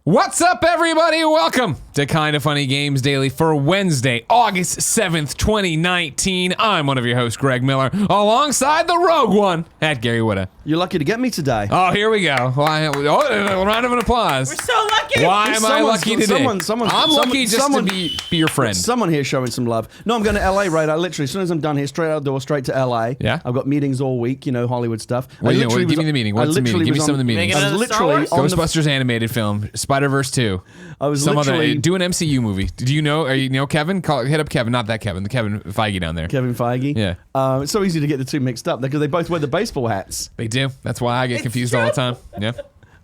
What's up, everybody? Welcome to Kinda Funny Games Daily for Wednesday, August 7th, 2019. I'm one of your hosts, Greg Miller, alongside the rogue one at Gary Whitta. You're lucky to get me today. Oh, here we go. A round of an applause. We're so lucky. Why am I lucky today? I'm lucky just to be your friend. Someone here showing some love. No, I'm going to LA right out. Literally, as soon as I'm done here, straight out the door, straight to LA. Yeah. I've got meetings all week, you know, Hollywood stuff. Give me the meeting. What's the meeting? Give me some of the meetings. I was literally on Ghostbusters animated film, Spider-Verse 2. I was some literally other do an MCU movie. Do you know? You know Kevin? Hit up Kevin, not that Kevin. The Kevin Feige down there. Kevin Feige. Yeah. It's so easy to get the two mixed up because they both wear the baseball hats. They do. That's why I get confused all the time. Yeah.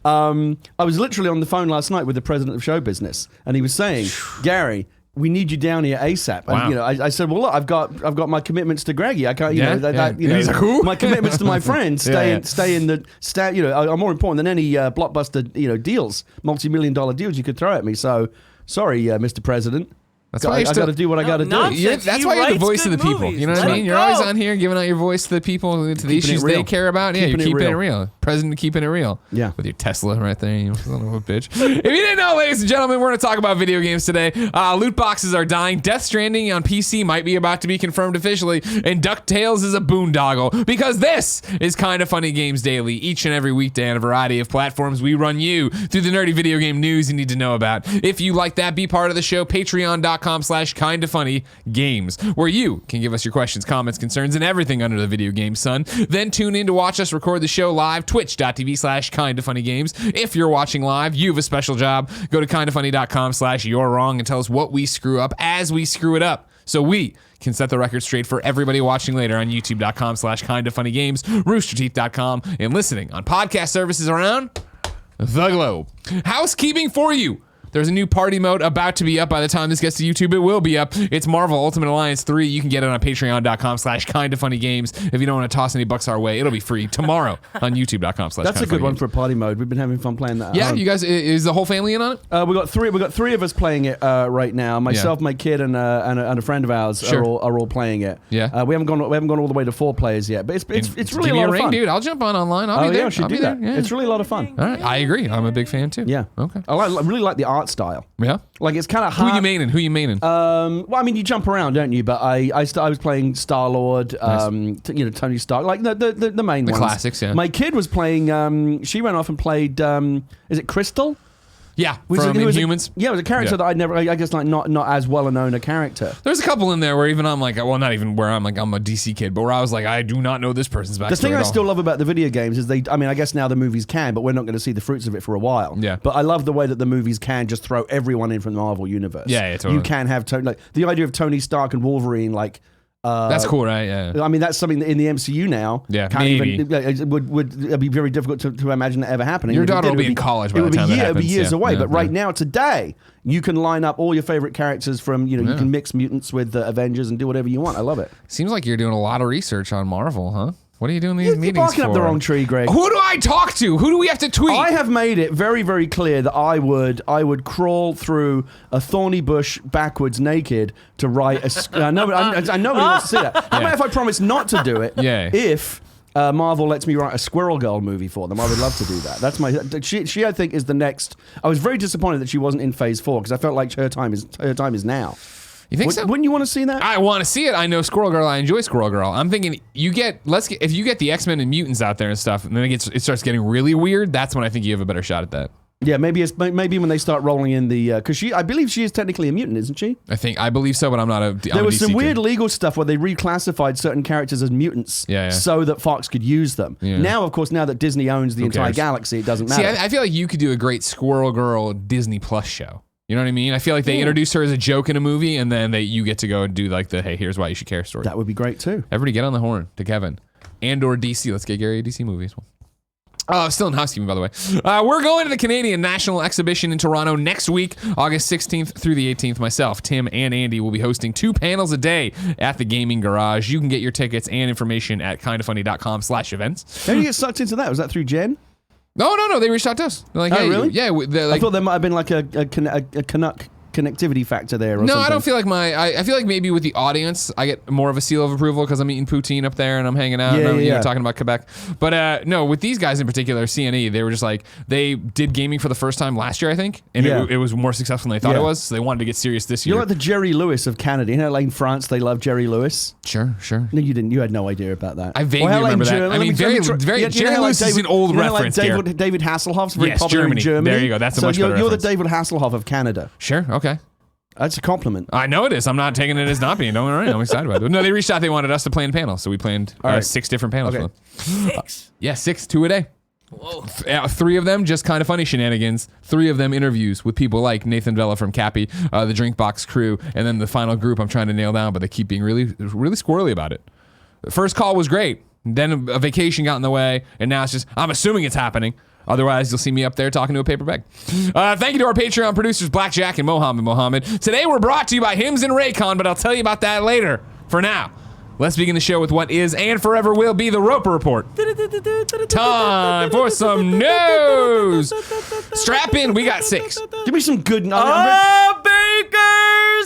I was literally on the phone last night with the president of show business, and he was saying, Gary, we need you down here ASAP. Wow. And, you know, I said, well, look, I've got my commitments to Greggy. I can't, you know, He's like, who? My commitments to my friends stay in the. You know, are more important than any blockbuster, you know, deals, multi-million-dollar deals you could throw at me. So, sorry, Mr. President. That's why I got to do what I got to do. That's why you're the voice of the people. You know what I mean? You're always on here giving out your voice to the people, to the issues they care about. Yeah, you're keeping it real. President keeping it real. Yeah. With your Tesla right there. You son of a bitch. If you didn't know, ladies and gentlemen, we're going to talk about video games today. Loot boxes are dying. Death Stranding on PC might be about to be confirmed officially. And Ducktales is a boondoggle. Because this is Kinda Funny Games Daily. Each and every weekday on a variety of platforms, we run you through the nerdy video game news you need to know about. If you like that, be part of the show. Patreon.com/kindafunnygames, where you can give us your questions, comments, concerns, and everything under the video game sun. Then tune in to watch us record the show live, twitch.tv/kindafunnygames. If you're watching live, you have a special job. Go to kindafunny.com/you're wrong and tell us what we screw up as we screw it up, so we can set the record straight for everybody watching later on youtube.com/kindafunnygames, roosterteeth.com, and listening on podcast services around the globe. Housekeeping for you. There's a new party mode about to be up by the time this gets to YouTube. It will be up. It's Marvel Ultimate Alliance 3. You can get it on patreon.com/kindafunnygames. If you don't want to toss any bucks our way, it'll be free tomorrow on youtube.com/kindafunnygames. That's a good one for a party mode. We've been having fun playing that. Yeah, you guys, is the whole family in on it? We got three of us playing it right now. Myself, my kid, and a friend of ours are all playing it. Yeah. We haven't gone all the way to 4 players yet, but it's really a lot of fun. Dude. I'll jump on online. I'll be there. Yeah, we should do that. Yeah. It's really a lot of fun. All right, I agree. I'm a big fan too. Yeah. Okay. I really like the art style. Yeah. Like it's kind of hard. Who you maining? Well, I mean, you jump around, don't you? But I was playing Star-Lord, you know, Tony Stark, like the main ones. Classics, yeah. My kid was playing. She went off and played. Is it Crystal? Yeah, from Inhumans. It was a character that I guess like not as well known a character. There's a couple in there where even I'm like, well, not even where I'm like, I'm a DC kid, but where I was like, I do not know this person's backstory. The thing I still love about the video games is I mean, I guess now the movies can, but we're not going to see the fruits of it for a while. Yeah. But I love the way that the movies can just throw everyone in from the Marvel universe. Yeah, totally. You can have like the idea of Tony Stark and Wolverine, like. That's cool, right? Yeah. I mean, that's something that in the MCU now. Yeah, maybe. It would be very difficult to imagine that ever happening. Your daughter will be in college by the time that happens. It would be years away. But right now, today, you can line up all your favorite characters from, you know, you can mix mutants with the Avengers and do whatever you want. I love it. Seems like you're doing a lot of research on Marvel, huh? What are you doing these meetings for? You're barking up the wrong tree, Greg. Who do I talk to? Who do we have to tweet? I have made it very, very clear that I would crawl through a thorny bush backwards naked to write a... I know nobody wants to see that. How about if I promise not to do it? Yeah. If Marvel lets me write a Squirrel Girl movie for them, I would love to do that. That's my... She I think, is the next... I was very disappointed that she wasn't in Phase 4 because I felt like her time is now. You think so? Wouldn't you want to see that? I want to see it. I know Squirrel Girl. I enjoy Squirrel Girl. I'm thinking if you get the X-Men and mutants out there and stuff, and then it starts getting really weird. That's when I think you have a better shot at that. Yeah, maybe when they start rolling in the because I believe she is technically a mutant, isn't she? I believe so, but I'm not a. There was some weird legal stuff where they reclassified certain characters as mutants, so that Fox could use them. Yeah. Now, of course, now that Disney owns the entire galaxy, it doesn't matter. See, I feel like you could do a great Squirrel Girl Disney Plus show. You know what I mean? I feel like they introduce her as a joke in a movie, and then you get to go and do like the hey, here's why you should care story. That would be great too. Everybody get on the horn to Kevin and/or DC. Let's get Gary a DC movie as well. Still in housekeeping, by the way. We're going to the Canadian National Exhibition in Toronto next week, August 16th through the 18th. Myself, Tim, and Andy will be hosting 2 panels a day at the Gaming Garage. You can get your tickets and information at kindafunny.com/events. How did you get sucked into that? Was that through Jen? No. They reached out to us. They're like, hey, really? Yeah. I thought there might have been like a Canuck connectivity factor there or No, something? I don't feel like I feel like maybe with the audience, I get more of a seal of approval because I'm eating poutine up there and I'm hanging out and I'm talking about Quebec. But no, with these guys in particular, CNE, they were just like, they did gaming for the first time last year, I think, and it was more successful than they thought it was, so they wanted to get serious this year. You're like the Jerry Lewis of Canada. You know, like in France, they love Jerry Lewis. Sure. No, you didn't. You had no idea about that. I vaguely remember that. I mean, very Jerry Lewis is an old reference. Like David Hasselhoff's very popular in Germany. There you go. That's a much better You're the reference. David Hasselhoff of Canada. Sure. Okay. That's a compliment. I know it is. I'm not taking it as not being. Don't worry. I'm excited about it. No, they reached out. They wanted us to plan panels, so we planned 6 different panels for them. 6? Yeah, 6, 2 a day. Whoa. 3 of them just kind of funny shenanigans. 3 of them interviews with people like Nathan Vella from Cappy, the Drink Box crew, and then the final group I'm trying to nail down, but they keep being really squirrely about it. The first call was great. Then a vacation got in the way, and now it's just, I'm assuming it's happening. Otherwise, you'll see me up there talking to a paper bag. Thank you to our Patreon producers, Blackjack and Mohammed. Today, we're brought to you by Hims and RAYCON, but I'll tell you about that later. For now, let's begin the show with what is and forever will be the Roper Report. Time for some news. Strap in, we got 6. Give me some good. Baker's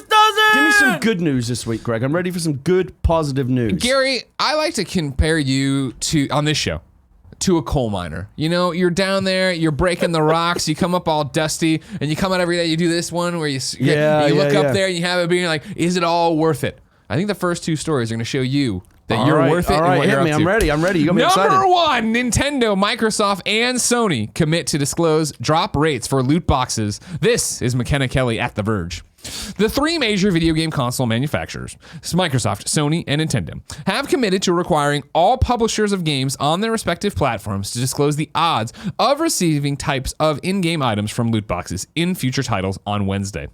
dozen. Give me some good news this week, Greg. I'm ready for some good, positive news. Gary, I like to compare you to, on this show, to a coal miner. You know, you're down there, you're breaking the rocks, you come up all dusty, and you come out every day, you do this one where you look up there and you have it being like, is it all worth it? I think the first 2 stories are going to show you that you're worth it and what you're up to. I'm ready. You got me excited. Number 1, Nintendo, Microsoft, and Sony commit to disclose drop rates for loot boxes. This is Mekena Kelly at The Verge. The 3 major video game console manufacturers, Microsoft, Sony, and Nintendo, have committed to requiring all publishers of games on their respective platforms to disclose the odds of receiving types of in-game items from loot boxes in future titles on Wednesday.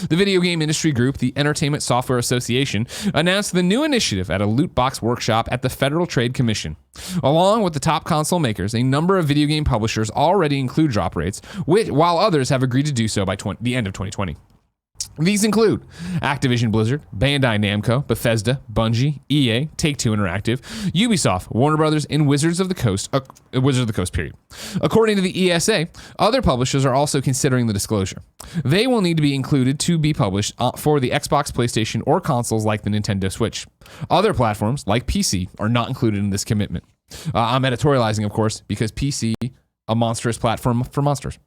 The video game industry group, the Entertainment Software Association, announced the new initiative at a loot box workshop at the Federal Trade Commission. Along with the top console makers, a number of video game publishers already include drop rates, while others have agreed to do so by the end of 2020. These include Activision Blizzard, Bandai Namco, Bethesda, Bungie, EA, Take-Two Interactive, Ubisoft, Warner Brothers, and Wizards of the Coast, period. According to the ESA, other publishers are also considering the disclosure. They will need to be included to be published for the Xbox, PlayStation, or consoles like the Nintendo Switch. Other platforms, like PC, are not included in this commitment. I'm editorializing, of course, because PC, a monstrous platform for monsters.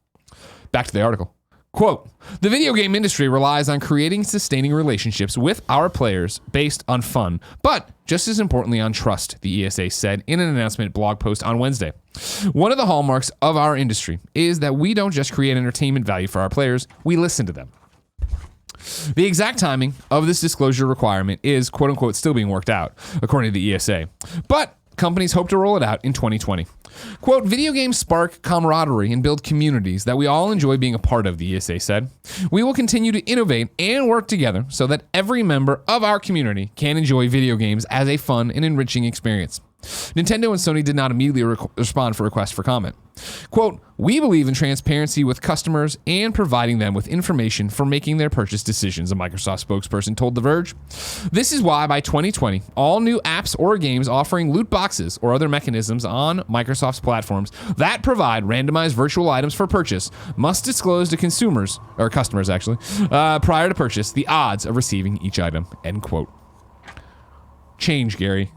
Back to the article. Quote, the video game industry relies on creating and sustaining relationships with our players based on fun, but just as importantly on trust, the ESA said in an announcement blog post on Wednesday. One of the hallmarks of our industry is that we don't just create entertainment value for our players, we listen to them. The exact timing of this disclosure requirement is, quote unquote, still being worked out, according to the ESA. But companies hope to roll it out in 2020. Quote, video games spark camaraderie and build communities that we all enjoy being a part of, the ESA said. We will continue to innovate and work together so that every member of our community can enjoy video games as a fun and enriching experience. Nintendo and Sony did not immediately respond for requests for comment. Quote, we believe in transparency with customers and providing them with information for making their purchase decisions, a Microsoft spokesperson told The Verge. This is why by 2020, all new apps or games offering loot boxes or other mechanisms on Microsoft's platforms that provide randomized virtual items for purchase must disclose to consumers, or customers actually, prior to purchase the odds of receiving each item, end quote. Change, Gary.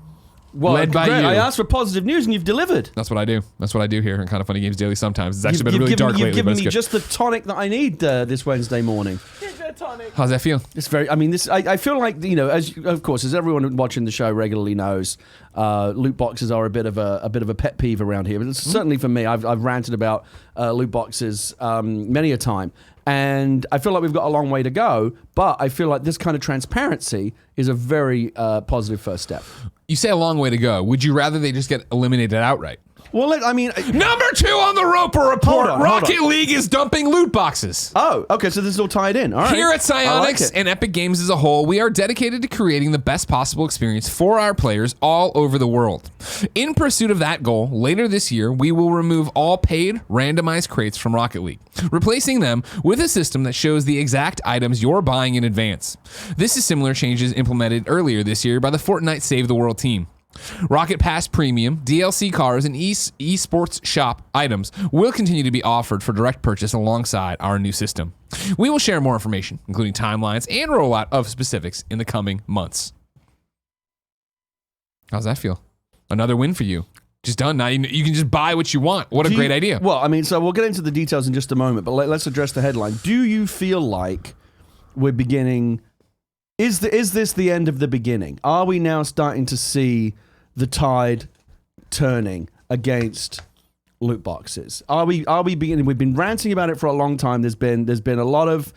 Well, led by Greg, you. I asked for positive news and you've delivered. That's what I do. That's what I do here in Kind of Funny Games Daily sometimes. It's actually been really dark lately, You've given but me it's good. just the tonic that I need this Wednesday morning. How's that feel? It's very. I mean, this. I feel like, you know, as everyone watching the show regularly knows, loot boxes are a bit of a pet peeve around here. But it's certainly for me, I've ranted about loot boxes many a time, and I feel like we've got a long way to go. But I feel like this kind of transparency is a very positive first step. You say a long way to go. Would you rather they just get eliminated outright? Well, I mean, Number 2 on the Roper Report, Hold on. Rocket League is dumping loot boxes. oh, okay, so this is all tied in. All right. Here at I like Psyonix it. and Epic Games as a whole, we are dedicated to creating the best possible experience for our players all over the world. In pursuit of that goal, later this year, we will remove all paid randomized crates from Rocket League, replacing them with a system that shows the exact items you're buying in advance. This is similar changes implemented earlier this year by the Fortnite Save the World team. Rocket Pass Premium, DLC cars, and eSports shop items will continue to be offered for direct purchase alongside our new system. We will share more information, including timelines and rollout of specifics in the coming months. How's that feel? Another win for you. Just done. Now you can just buy what you want. What a great idea. Well, I mean, so we'll get into the details in just a moment, but let's address the headline. Do you feel like we're beginning... Is this the end of the beginning? Are we now starting to see the tide turning against loot boxes? Are we beginning? We've been ranting about it for a long time. There's been a lot of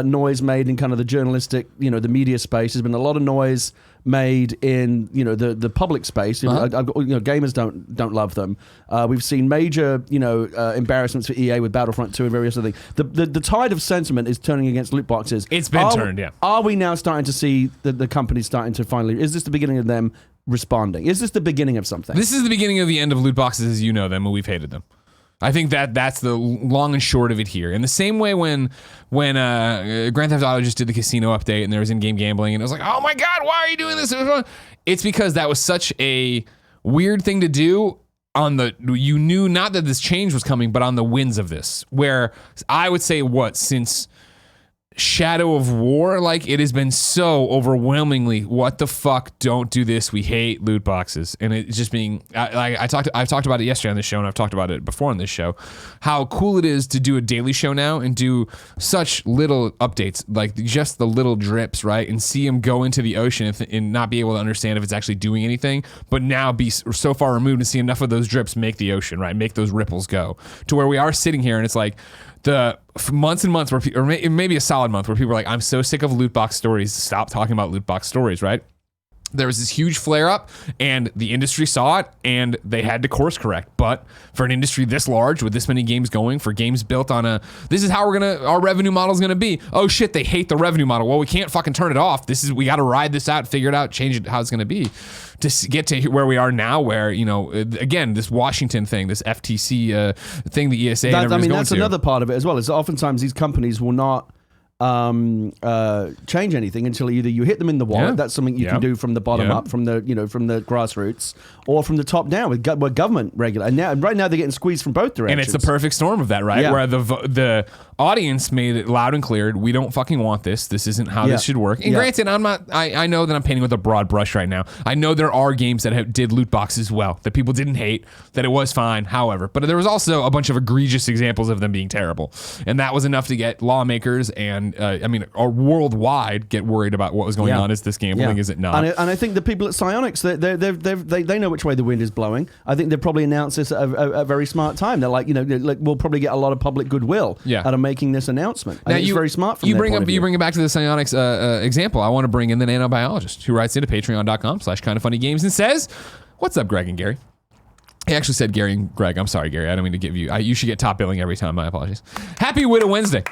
noise made in kind of the journalistic, the media space. There's been a lot of noise made in the public space. Gamers don't love them. We've seen major embarrassments for EA with Battlefront 2 and various other things. The tide of sentiment is turning against loot boxes. It's been turned. Yeah. Are we now starting to see the companies starting to finally? Is this the beginning of them responding? Is this the beginning of something? This is the beginning of the end of loot boxes as you know them, and we've hated them. I think that's the long and short of it here. In the same way when Grand Theft Auto just did the casino update and there was in-game gambling and it was like, oh my God, why are you doing this? It's because that was such a weird thing to do you knew not that this change was coming, but on the winds of this, where I would say since Shadow of War, like it has been so overwhelmingly, what the fuck, don't do this, we hate loot boxes. And it's just being, I've talked about it yesterday on this show, and I've talked about it before on this show, how cool it is to do a daily show now and do such little updates, like just the little drips, right? And see them go into the ocean and not be able to understand if it's actually doing anything, but now be so far removed and see enough of those drips make the ocean, right? Make those ripples go to where we are sitting here and it's like, the months and months or maybe a solid month where people are like, I'm so sick of loot box stories. Stop talking about loot box stories, right? There was this huge flare up and the industry saw it and they had to course correct. But for an industry this large with this many games going, for games built on this is how our revenue model is going to be. Oh shit, they hate the revenue model. Well, we can't fucking turn it off. We got to ride this out, figure it out, change it how it's going to be to get to where we are now, where, again, this Washington thing, this FTC thing, the ESA. That's another part of it as well, is oftentimes these companies will not change anything until either you hit them in the wallet. That's something you can do from the bottom up, from the from the grassroots, or from the top down with government regular. And right now they're getting squeezed from both directions. And it's the perfect storm of that, right? Yeah. Where the audience made it loud and clear. We don't fucking want this. This isn't how this should work. And granted, I know that I'm painting with a broad brush right now. I know there are games that did loot boxes well, that people didn't hate, that it was fine. However, but there was also a bunch of egregious examples of them being terrible, and that was enough to get lawmakers and or worldwide get worried about what was going on. Is this gambling? Is it not? And I think the people at Psyonix, they know which way the wind is blowing. I think they've probably announced this at a very smart time. They're like, we'll probably get a lot of public goodwill out of making this announcement. I think it's very smart from you bring it back to the Psyonix example. I want to bring in the nanobiologist who writes into patreon.com/kindoffunnygames and says, "What's up, Greg and Gary?" He actually said Gary and Greg. I'm sorry, Gary. I don't mean to give you... you should get top billing every time. My apologies. Happy Whitta Wednesday.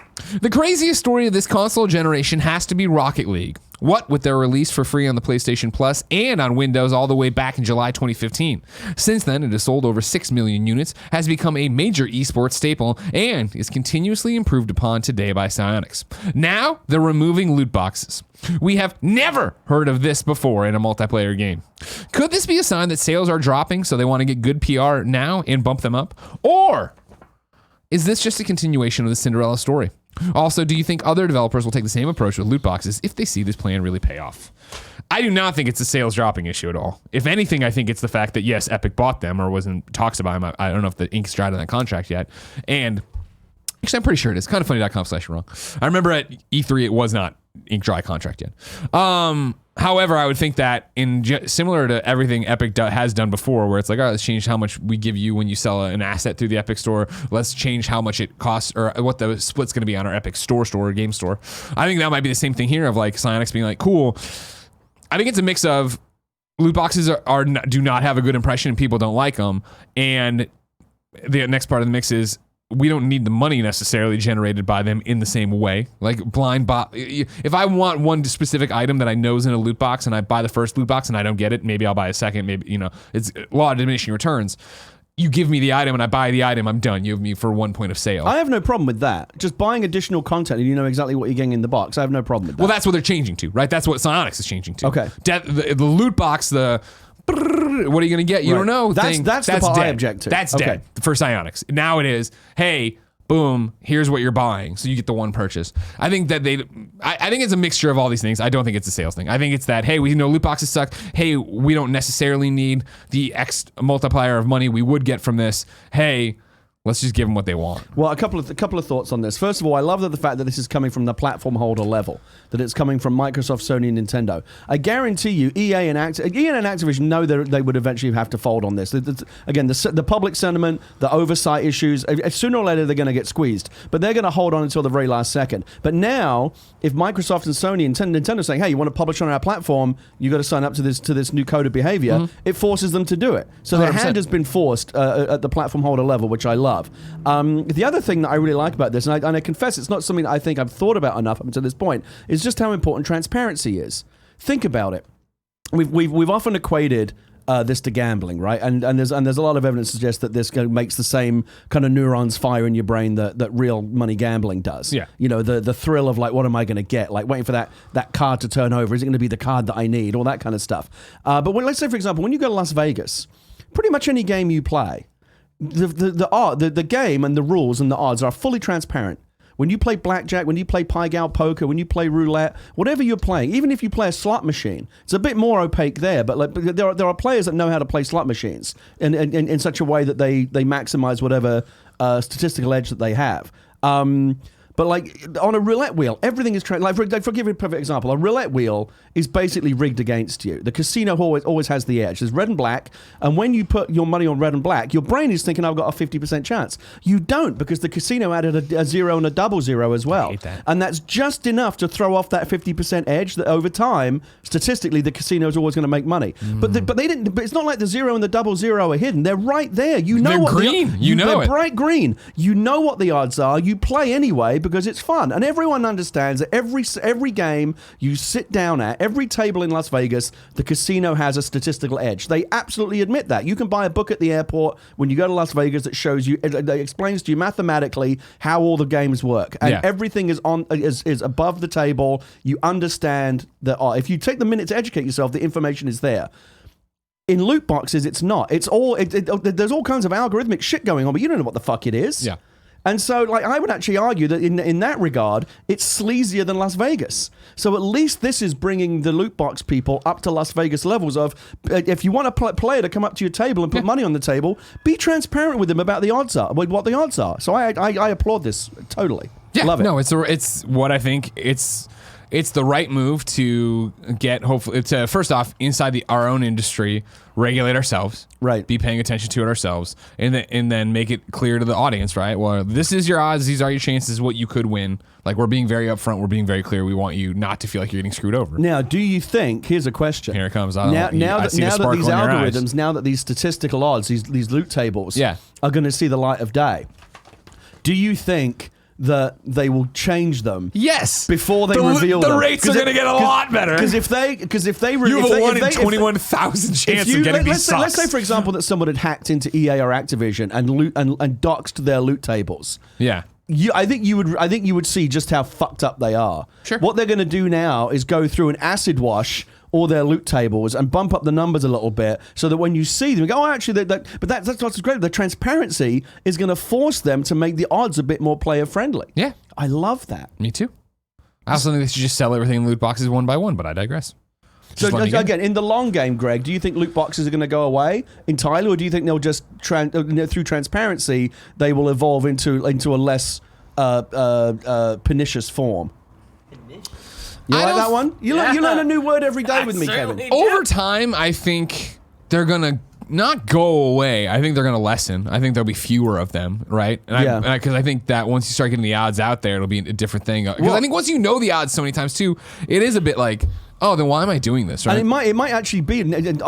The craziest story of this console generation has to be Rocket League. What with their release for free on the PlayStation Plus and on Windows all the way back in July 2015. Since then, it has sold over 6 million units, has become a major esports staple, and is continuously improved upon today by Psyonix. Now, they're removing loot boxes. We have never heard of this before in a multiplayer game. Could this be a sign that sales are dropping, so they want to get good PR now and bump them up? Or is this just a continuation of the Cinderella story? Also, do you think other developers will take the same approach with loot boxes if they see this plan really pay off? I do not think it's a sales dropping issue at all. If anything, I think it's the fact that, yes, Epic bought them or was in talks about them. I don't know if the ink's dried on that contract yet. And actually, I'm pretty sure it is. Kindoffunny.com/wrong. I remember at E3, it was not ink dry contract yet. However, I would think that similar to everything Epic has done before, where it's like, all right, let's change how much we give you when you sell an asset through the Epic Store. Let's change how much it costs or what the split's going to be on our Epic Store or Game Store. I think that might be the same thing here of like Psyonix being like, cool. I think it's a mix of loot boxes do not have a good impression and people don't like them. And the next part of the mix is, we don't need the money necessarily generated by them in the same way. Like blind bot. If I want one specific item that I know is in a loot box and I buy the first loot box and I don't get it, maybe I'll buy a second. Maybe, it's a lot of diminishing returns. You give me the item and I buy the item, I'm done. You have me for 1 point of sale. I have no problem with that. Just buying additional content and you know exactly what you're getting in the box. I have no problem with that. Well, that's what they're changing to, right? That's what Psyonix is changing to. Okay. The loot box, the what are you going to get? You don't know. That's the part dead. I object to. That's dead for Psyonix. Now it is, hey, boom, here's what you're buying. So you get the one purchase. I think that I think it's a mixture of all these things. I don't think it's a sales thing. I think it's that, hey, we know loot boxes suck. Hey, we don't necessarily need the X multiplier of money we would get from this. Hey, let's just give them what they want. Well, a couple of thoughts on this. First of all, I love the fact that this is coming from the platform holder level, that it's coming from Microsoft, Sony, and Nintendo. I guarantee you, EA and Activision know they would eventually have to fold on this. Again, the public sentiment, the oversight issues, sooner or later they're going to get squeezed, but they're going to hold on until the very last second. But now, if Microsoft and Sony and Nintendo are saying, hey, you want to publish on our platform, you got to sign up to this new code of behavior, it forces them to do it. So their hand has been forced at the platform holder level, which I love. The other thing that I really like about this, and I confess it's not something I think I've thought about enough up until this point, is just how important transparency is. Think about it. We've often equated this to gambling, right? And there's a lot of evidence to suggest that this makes the same kind of neurons fire in your brain that real money gambling does. Yeah. You know, the thrill of like, what am I going to get? Like waiting for that card to turn over. Is it going to be the card that I need? All that kind of stuff. But let's say, for example, when you go to Las Vegas, pretty much any game you play, the game and the rules and the odds are fully transparent. When you play blackjack, when you play Pai Gow poker, when you play roulette, whatever you're playing, even if you play a slot machine, it's a bit more opaque there. But there are players that know how to play slot machines in such a way that they maximize whatever statistical edge that they have. But like on a roulette wheel, everything is for give you a perfect example. A roulette wheel is basically rigged against you. The casino always has the edge. There's red and black, and when you put your money on red and black, your brain is thinking, I've got a 50% chance. You don't, because the casino added a zero and a double zero as well. I hate that. And that's just enough to throw off that 50% edge that over time, statistically, the casino is always going to make money. But they didn't. But it's not like the zero and the double zero are hidden. They're right there. You know they're what green. they're bright green. You know what the odds are. You play anyway because it's fun, and everyone understands that every game you sit down at, every table in Las Vegas, the casino has a statistical edge. They absolutely admit that. You can buy a book at the airport when you go to Las Vegas that shows you, that explains to you mathematically how all the games work, and everything is above the table. You understand that if you take the minute to educate yourself, the information is there. In loot boxes, it's not. It's all there's all kinds of algorithmic shit going on, but you don't know what the fuck it is. Yeah. And so, like, I would actually argue that in that regard, it's sleazier than Las Vegas. So at least this is bringing the loot box people up to Las Vegas levels of, if you want a player to come up to your table and put money on the table, be transparent with them about the odds are, what the odds are. So I applaud this totally. Yeah, love it. No, it's what I think it's the right move to get, hopefully, to first off, inside our own industry, regulate ourselves, right? Be paying attention to it ourselves, and then make it clear to the audience, right? Well, this is your odds, these are your chances, what you could win. Like, we're being very upfront, we're being very clear. We want you not to feel like you're getting screwed over. Now, do you think? Here's a question. Here it comes. Now that these algorithms, now that these statistical odds, these loot tables, are going to see the light of day, do you think that they will change them? Yes. Before they reveal the them. rates are going to get a lot better. Because if they you have a 1 in 21,000 chance of getting these socks. Let's say, for example, that someone had hacked into EA or Activision and doxed their loot tables. Yeah. I think you would see just how fucked up they are. Sure. What they're going to do now is go through an acid wash all their loot tables and bump up the numbers a little bit so that when you see them, you go, oh, actually, but that's what's great. The transparency is going to force them to make the odds a bit more player friendly. Yeah. I love that. Me too. I also think they should just sell everything in loot boxes one by one, but I digress. So again, in the long game, Greg, do you think loot boxes are going to go away entirely, or do you think they'll just through transparency they will evolve into a less pernicious form? You like that one? You learn a new word every day with me, Kevin. Over time, I think they're gonna not go away. I think they're gonna lessen. I think there'll be fewer of them, right? And because I think that once you start getting the odds out there, it'll be a different thing. Because I think once you know the odds so many times too, it is a bit like, oh, then why am I doing this? Right? And it might actually be EA and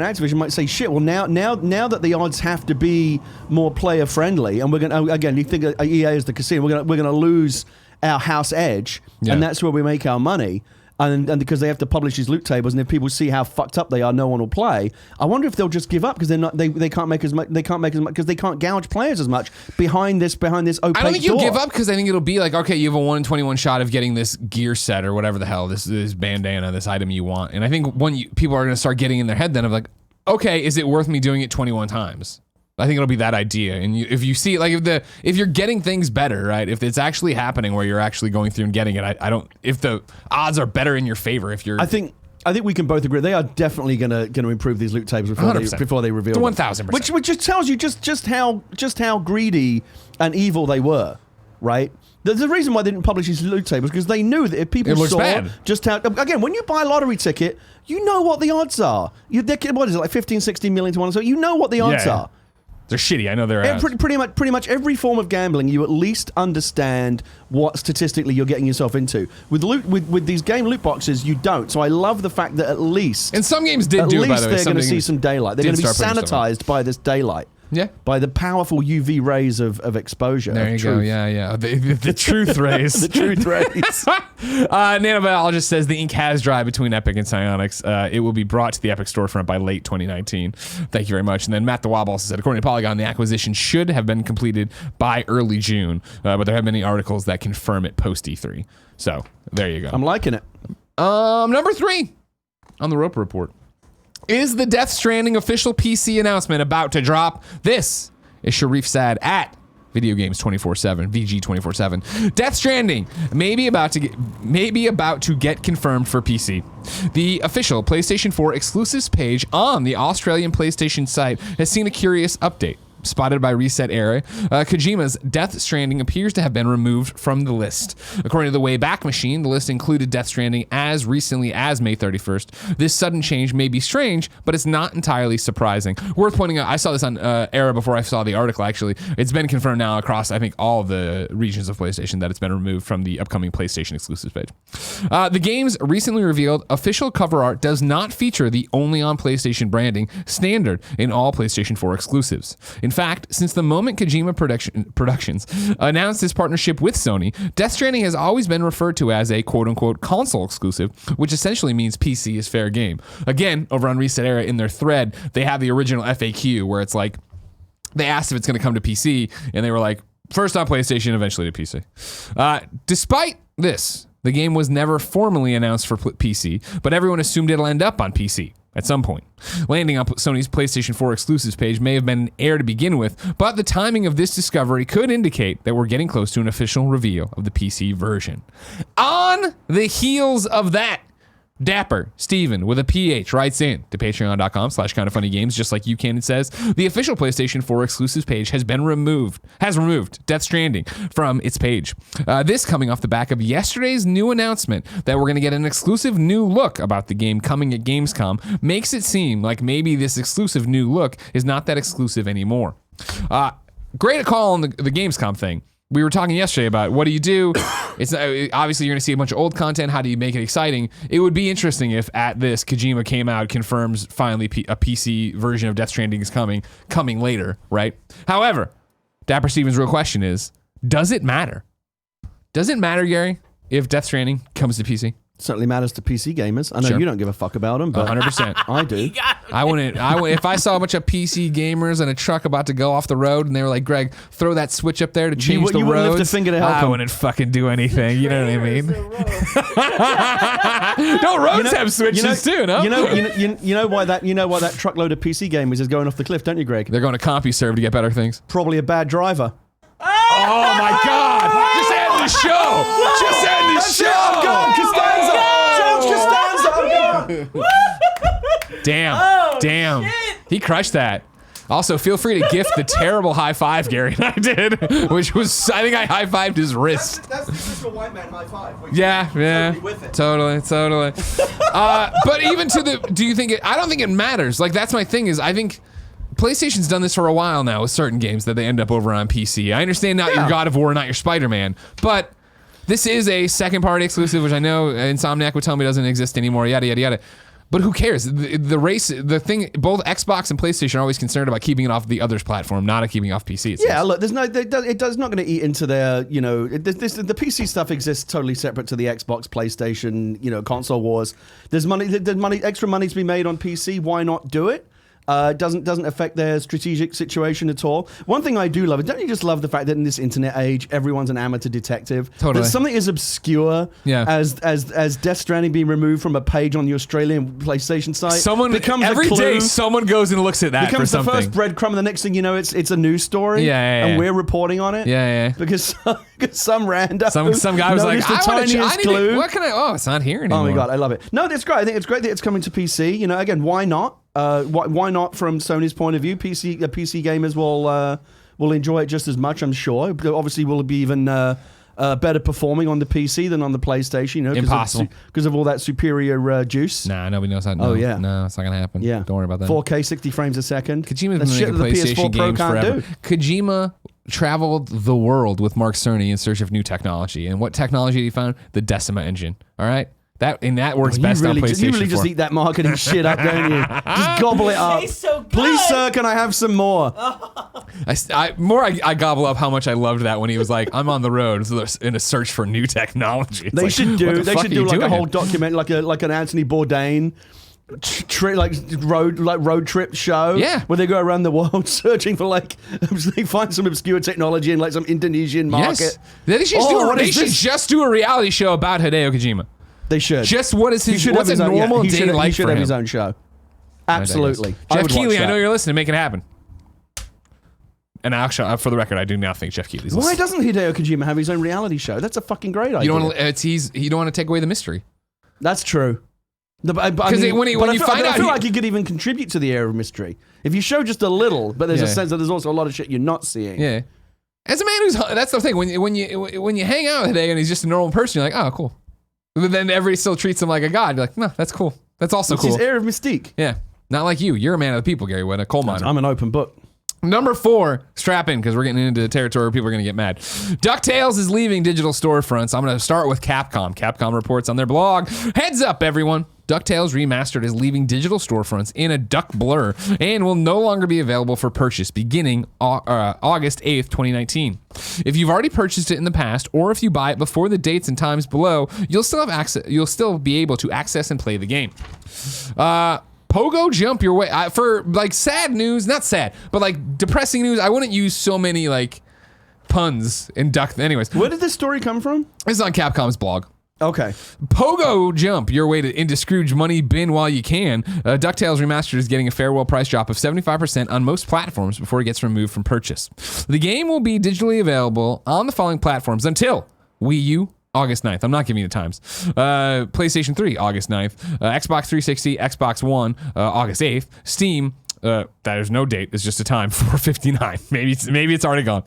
Activision might say, shit. Well, now that the odds have to be more player friendly, and we're gonna again, you think EA is the casino, we're gonna lose our house edge, and that's where we make our money. And because they have to publish these loot tables, and if people see how fucked up they are, no one will play. I wonder if they'll just give up because they can't make as much because they can't gouge players as much behind this opaque door. I don't think you'll give up because I think it'll be like, okay, you have a 1 in 21 shot of getting this gear set or whatever the hell, this bandana, this item you want. And I think when people are going to start getting in their head then of like, okay, is it worth me doing it 21 times? I think it'll be that idea. And if you see, like, if you're getting things better, right? If it's actually happening where you're actually going through and getting it, I don't. If the odds are better in your favor, if you're, I think we can both agree they are definitely going to improve these loot tables before they reveal them. 1,000%. Which just tells you just how greedy and evil they were, right? There's a reason why they didn't publish these loot tables, because they knew that if people saw bad. just how, again, when you buy a lottery ticket, you know what the odds are. What is it, like 15, 16 million to 1? So you know what the odds are. They're shitty. I know they're pretty much every form of gambling, you at least understand what statistically you're getting yourself into. With these game loot boxes, you don't. So I love the fact that at least, and some games did do it, by the way. They're going to see some daylight. They're going to be sanitized by this daylight. Yeah. By the powerful UV rays of exposure. There you go. Yeah. The truth rays. The truth rays. Nanobiologist says the ink has dried between Epic and Psyonix. It will be brought to the Epic storefront by late 2019. Thank you very much. And then Matt the Wob also said, according to Polygon, the acquisition should have been completed by early June, but there have many articles that confirm it post E3. So there you go. I'm liking it. Number 3 on the Roper Report. Is the Death Stranding official PC announcement about to drop? This is Sherif Saed at Video Games 24/7, VG 24/7. Death Stranding may be about to get confirmed for PC. The official PlayStation 4 exclusives page on the Australian PlayStation site has seen a curious update. Spotted by Reset Era, Kojima's Death Stranding appears to have been removed from the list. According to the Wayback Machine, the list included Death Stranding as recently as May 31st. This sudden change may be strange, but it's not entirely surprising. Worth pointing out, I saw this on Era before I saw the article, actually. It's been confirmed now across, I think, all of the regions of PlayStation that it's been removed from the upcoming PlayStation exclusives page. The game's recently revealed official cover art does not feature the only on PlayStation branding standard in all PlayStation 4 exclusives. In fact, since the moment Kojima Productions announced his partnership with Sony, Death Stranding has always been referred to as a quote-unquote console exclusive, which essentially means PC is fair game. Again, over on Reset Era, in their thread, they have the original FAQ where it's like, they asked if it's going to come to PC, and they were like, first on PlayStation, eventually to PC. Despite this, the game was never formally announced for PC, but everyone assumed it'll end up on PC at some point. Landing on Sony's PlayStation 4 exclusives page may have been an error to begin with, but the timing of this discovery could indicate that we're getting close to an official reveal of the PC version. On the heels of that, Dapper Steven with a PH writes in to patreon.com/kindoffunnygames, just like you can, and says, the official PlayStation 4 exclusives page has removed Death Stranding from its page. This coming off the back of yesterday's new announcement that we're going to get an exclusive new look about the game coming at GamesCom makes it seem like maybe this exclusive new look is not that exclusive anymore. Great call on the Gamescom thing. We were talking yesterday about what do you do? It's obviously you're going to see a bunch of old content. How do you make it exciting? It would be interesting if at this Kojima came out, confirms finally a PC version of Death Stranding is coming later, right? However, Dapper Steven's real question is, does it matter? Does it matter, Gary, if Death Stranding comes to PC? Certainly matters to PC gamers. I know you don't give a fuck about them, but 100%. I do. I wouldn't. If I saw a bunch of PC gamers in a truck about to go off the road, and they were like, "Greg, throw that switch up there to change the roads," wouldn't lift a finger to help I them. wouldn't fucking do anything. You know what I mean? No, roads have switches too. No, you know why that truckload of PC gamers is going off the cliff, don't you, Greg? They're going to CompuServe to get better things. Probably a bad driver. Oh my God! Just end the show. Just end the show. Damn. Shit. He crushed that. Also, feel free to gift the terrible high five Gary and I did, which was, I think I high fived his wrist. That's the official white man high five. Yeah. Totally. But even do you think I don't think it matters. Like, that's my thing is, I think PlayStation's done this for a while now with certain games that they end up over on PC. I understand not your God of War, not your Spider-Man, but this is a second-party exclusive, which I know Insomniac would tell me doesn't exist anymore, yada, yada, yada. But who cares? The thing, both Xbox and PlayStation are always concerned about keeping it off the other's platform, not keeping it off PC. Yeah, look, it does not going to eat into their, the PC stuff exists totally separate to the Xbox, PlayStation, console wars. There's extra money to be made on PC. Why not do it? Doesn't affect their strategic situation at all. One thing I do love, don't you just love the fact that in this internet age, everyone's an amateur detective? Totally. That something as obscure as Death Stranding being removed from a page on the Australian PlayStation site. Every day, someone goes and looks at that becomes for something. The first breadcrumb, and the next thing you know, it's a news story. And we're reporting on it. Because some rando, some guy was like, clue. It's not here anymore. Oh my god, I love it. No, that's great. I think it's great that it's coming to PC. You know, again, why not? Why not from Sony's point of view? PC gamers will enjoy it just as much, I'm sure. Obviously, will be even better performing on the PC than on the PlayStation. You know, impossible because of all that superior juice. Nah, nobody knows that. No, it's not gonna happen. Yeah, don't worry about that. 4K 60 frames a second. Kojima's been making PlayStation games forever. Kojima traveled the world with Mark Cerny in search of new technology, and what technology he found? The Decima engine. All right. That works best on PlayStation 4. You really just eat that marketing shit up, don't you? Just gobble it up. Tastes so good. Please, sir, can I have some more? I gobble up how much I loved that when he was like, "I'm on the road in a search for new technology." They should do like a whole document, like an Anthony Bourdain road trip show. Yeah, where they go around the world searching for they find some obscure technology in some Indonesian market. Yes. They should just do a reality show about Hideo Kojima. They should. Just what's a normal day like for him? He should have his own show. Absolutely. Jeff Keighley, I know you're listening. Make it happen. And actually, for the record, I do not think Jeff Keighley's listening. Why doesn't Hideo Kojima have his own reality show? That's a fucking great idea. You don't want to take away the mystery. That's true. Because I feel like he could even contribute to the air of mystery. If you show just a little, but there's a sense that there's also a lot of shit you're not seeing. Yeah. As a man that's the thing. When you hang out with Hideo and he's just a normal person, you're like, oh, cool. But then everybody still treats him like a god. You're like, no, that's cool. That's also cool. It's his air of mystique. Yeah. Not like you. You're a man of the people, Gary Whitta, a coal miner. I'm an open book. Number 4, strap in because we're getting into the territory where people are going to get mad. Ducktales is leaving digital storefronts. I'm going to start with Capcom. Capcom reports on their blog. Heads up, everyone. DuckTales Remastered is leaving digital storefronts in a duck blur and will no longer be available for purchase beginning August 8th, 2019. If you've already purchased it in the past, or if you buy it before the dates and times below, you'll still be able to access and play the game. Pogo jump your way for sad news, not sad, but depressing news. I wouldn't use so many puns in duck. Anyways, where did this story come from? It's on Capcom's blog. Okay. Pogo jump your way into Scrooge money bin while you can. DuckTales Remastered is getting a farewell price drop of 75% on most platforms before it gets removed from purchase. The game will be digitally available on the following platforms until Wii U, August 9th. I'm not giving you the times. PlayStation 3, August 9th. Xbox 360, Xbox One, August 8th. Steam, there's no date. It's just a time, 4:59. Maybe it's already gone.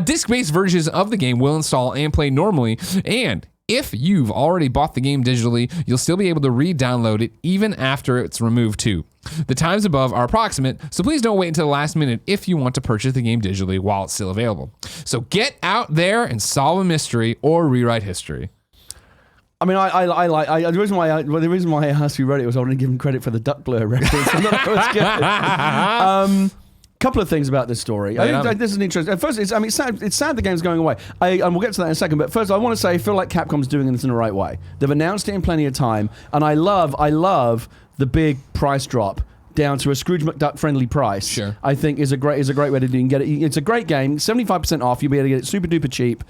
Disc-based versions of the game will install and play normally, and if you've already bought the game digitally, you'll still be able to re-download it even after it's removed too. The times above are approximate, so please don't wait until the last minute if you want to purchase the game digitally while it's still available. So get out there and solve a mystery or rewrite history. I mean, the reason why I asked who wrote it was I wanted to give him credit for the duck blur reference. Couple of things about this story. I think this is interesting. First, it's sad the game's going away. And we'll get to that in a second. But first, I want to say I feel like Capcom's doing this in the right way. They've announced it in plenty of time, and I love the big price drop down to a Scrooge McDuck friendly price. Sure. I think is a great way to do and get it. It's a great game. 75% off. You'll be able to get it super duper cheap.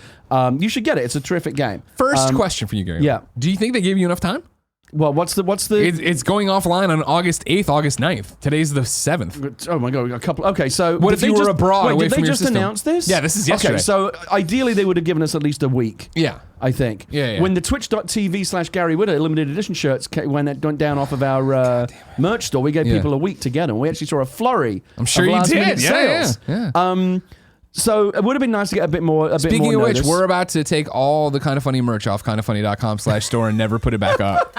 You should get it. It's a terrific game. First question for you, Gary. Yeah. Do you think they gave you enough time? Well, what's the? It's going offline on August 8th, August 9th. Today's the 7th. Oh my god, a couple. Okay, so what if you were abroad away from your system? Did they just announce this? Yeah, this is yesterday. Okay, so ideally they would have given us at least a week. Yeah, I think. Yeah. When the Twitch.tv/Gary Whitta limited edition shirts went down off of our merch store, we gave people a week to get them. We actually saw a flurry. I'm sure you did. Sales. Yeah. So it would have been nice to get a bit more. Speaking of which, notice. we're about to take all the Kinda Funny merch off kindafunny.com/store and never put it back up.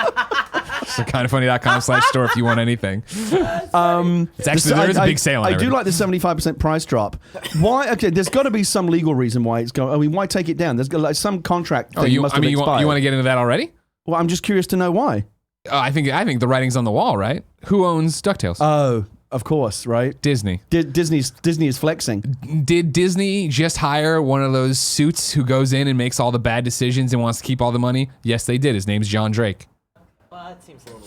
So kindafunny.com/store if you want anything. It's actually there is a big sale on I do like the 75% price drop. Why? Okay, there's got to be some legal reason why it's going. I mean, why take it down? There's got some contract thing you must have expired. You want to get into that already? Well, I'm just curious to know why. I think the writing's on the wall, right? Who owns DuckTales? Oh, of course, right? Disney. Disney is flexing. Did Disney just hire one of those suits who goes in and makes all the bad decisions and wants to keep all the money? Yes, they did. His name's John Drake. Well, that seems a little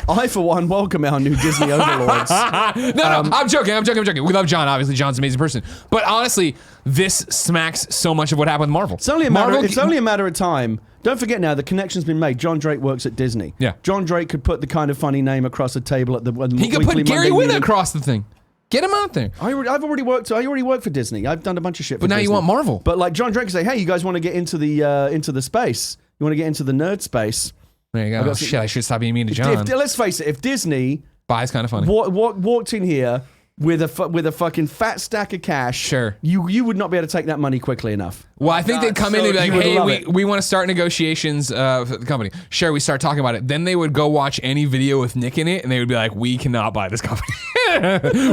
I, for one, welcome our new Disney overlords. No, I'm joking. We love John. Obviously, John's an amazing person. But honestly, this smacks so much of what happened with Marvel. It's only a matter of time. Don't forget now, the connection's been made. John Drake works at Disney. Yeah. John Drake could put the kind of funny name across the table at the He could put Gary Whitta across the thing. Get him out there. I already worked for Disney. I've done a bunch of shit for Disney. But now you want Marvel. But like John Drake could say, hey, you guys want to get into the space? You want to get into the nerd space? There you go. Oh, shit, I should stop being mean to John. Let's face it, if Disney buys Kind of Funny walked in here with a fucking fat stack of cash, sure, you would not be able to take that money quickly enough. Well, I think they'd come in and be like, hey, we want to start negotiations for the company. Sure, we start talking about it. Then they would go watch any video with Nick in it, and they would be like, we cannot buy this company.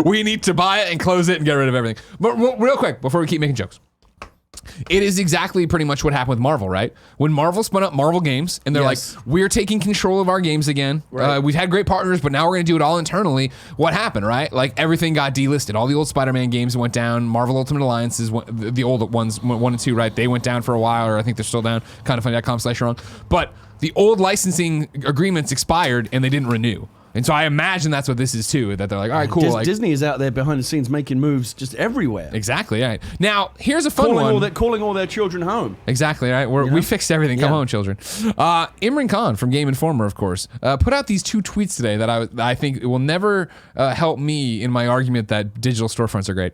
We need to buy it and close it and get rid of everything. But real quick, before we keep making jokes. It is exactly pretty much what happened with Marvel, right? When Marvel spun up Marvel Games, and they're like, we're taking control of our games again. Right. We've had great partners, but now we're going to do it all internally. What happened, right? Like, everything got delisted. All the old Spider-Man games went down. Marvel Ultimate Alliances, the old ones, 1 and 2, right? They went down for a while, or I think they're still down. kindoffunny.com/wrong. But the old licensing agreements expired, and they didn't renew. And so I imagine that's what this is too, that they're like, all right, cool. Disney is out there behind the scenes making moves just everywhere. Exactly, right. Now, here's a fun one. Calling all their children home. Exactly, right. We fixed everything. Come home, children. Imran Khan from Game Informer, of course, put out these 2 tweets today that I think will never help me in my argument that digital storefronts are great.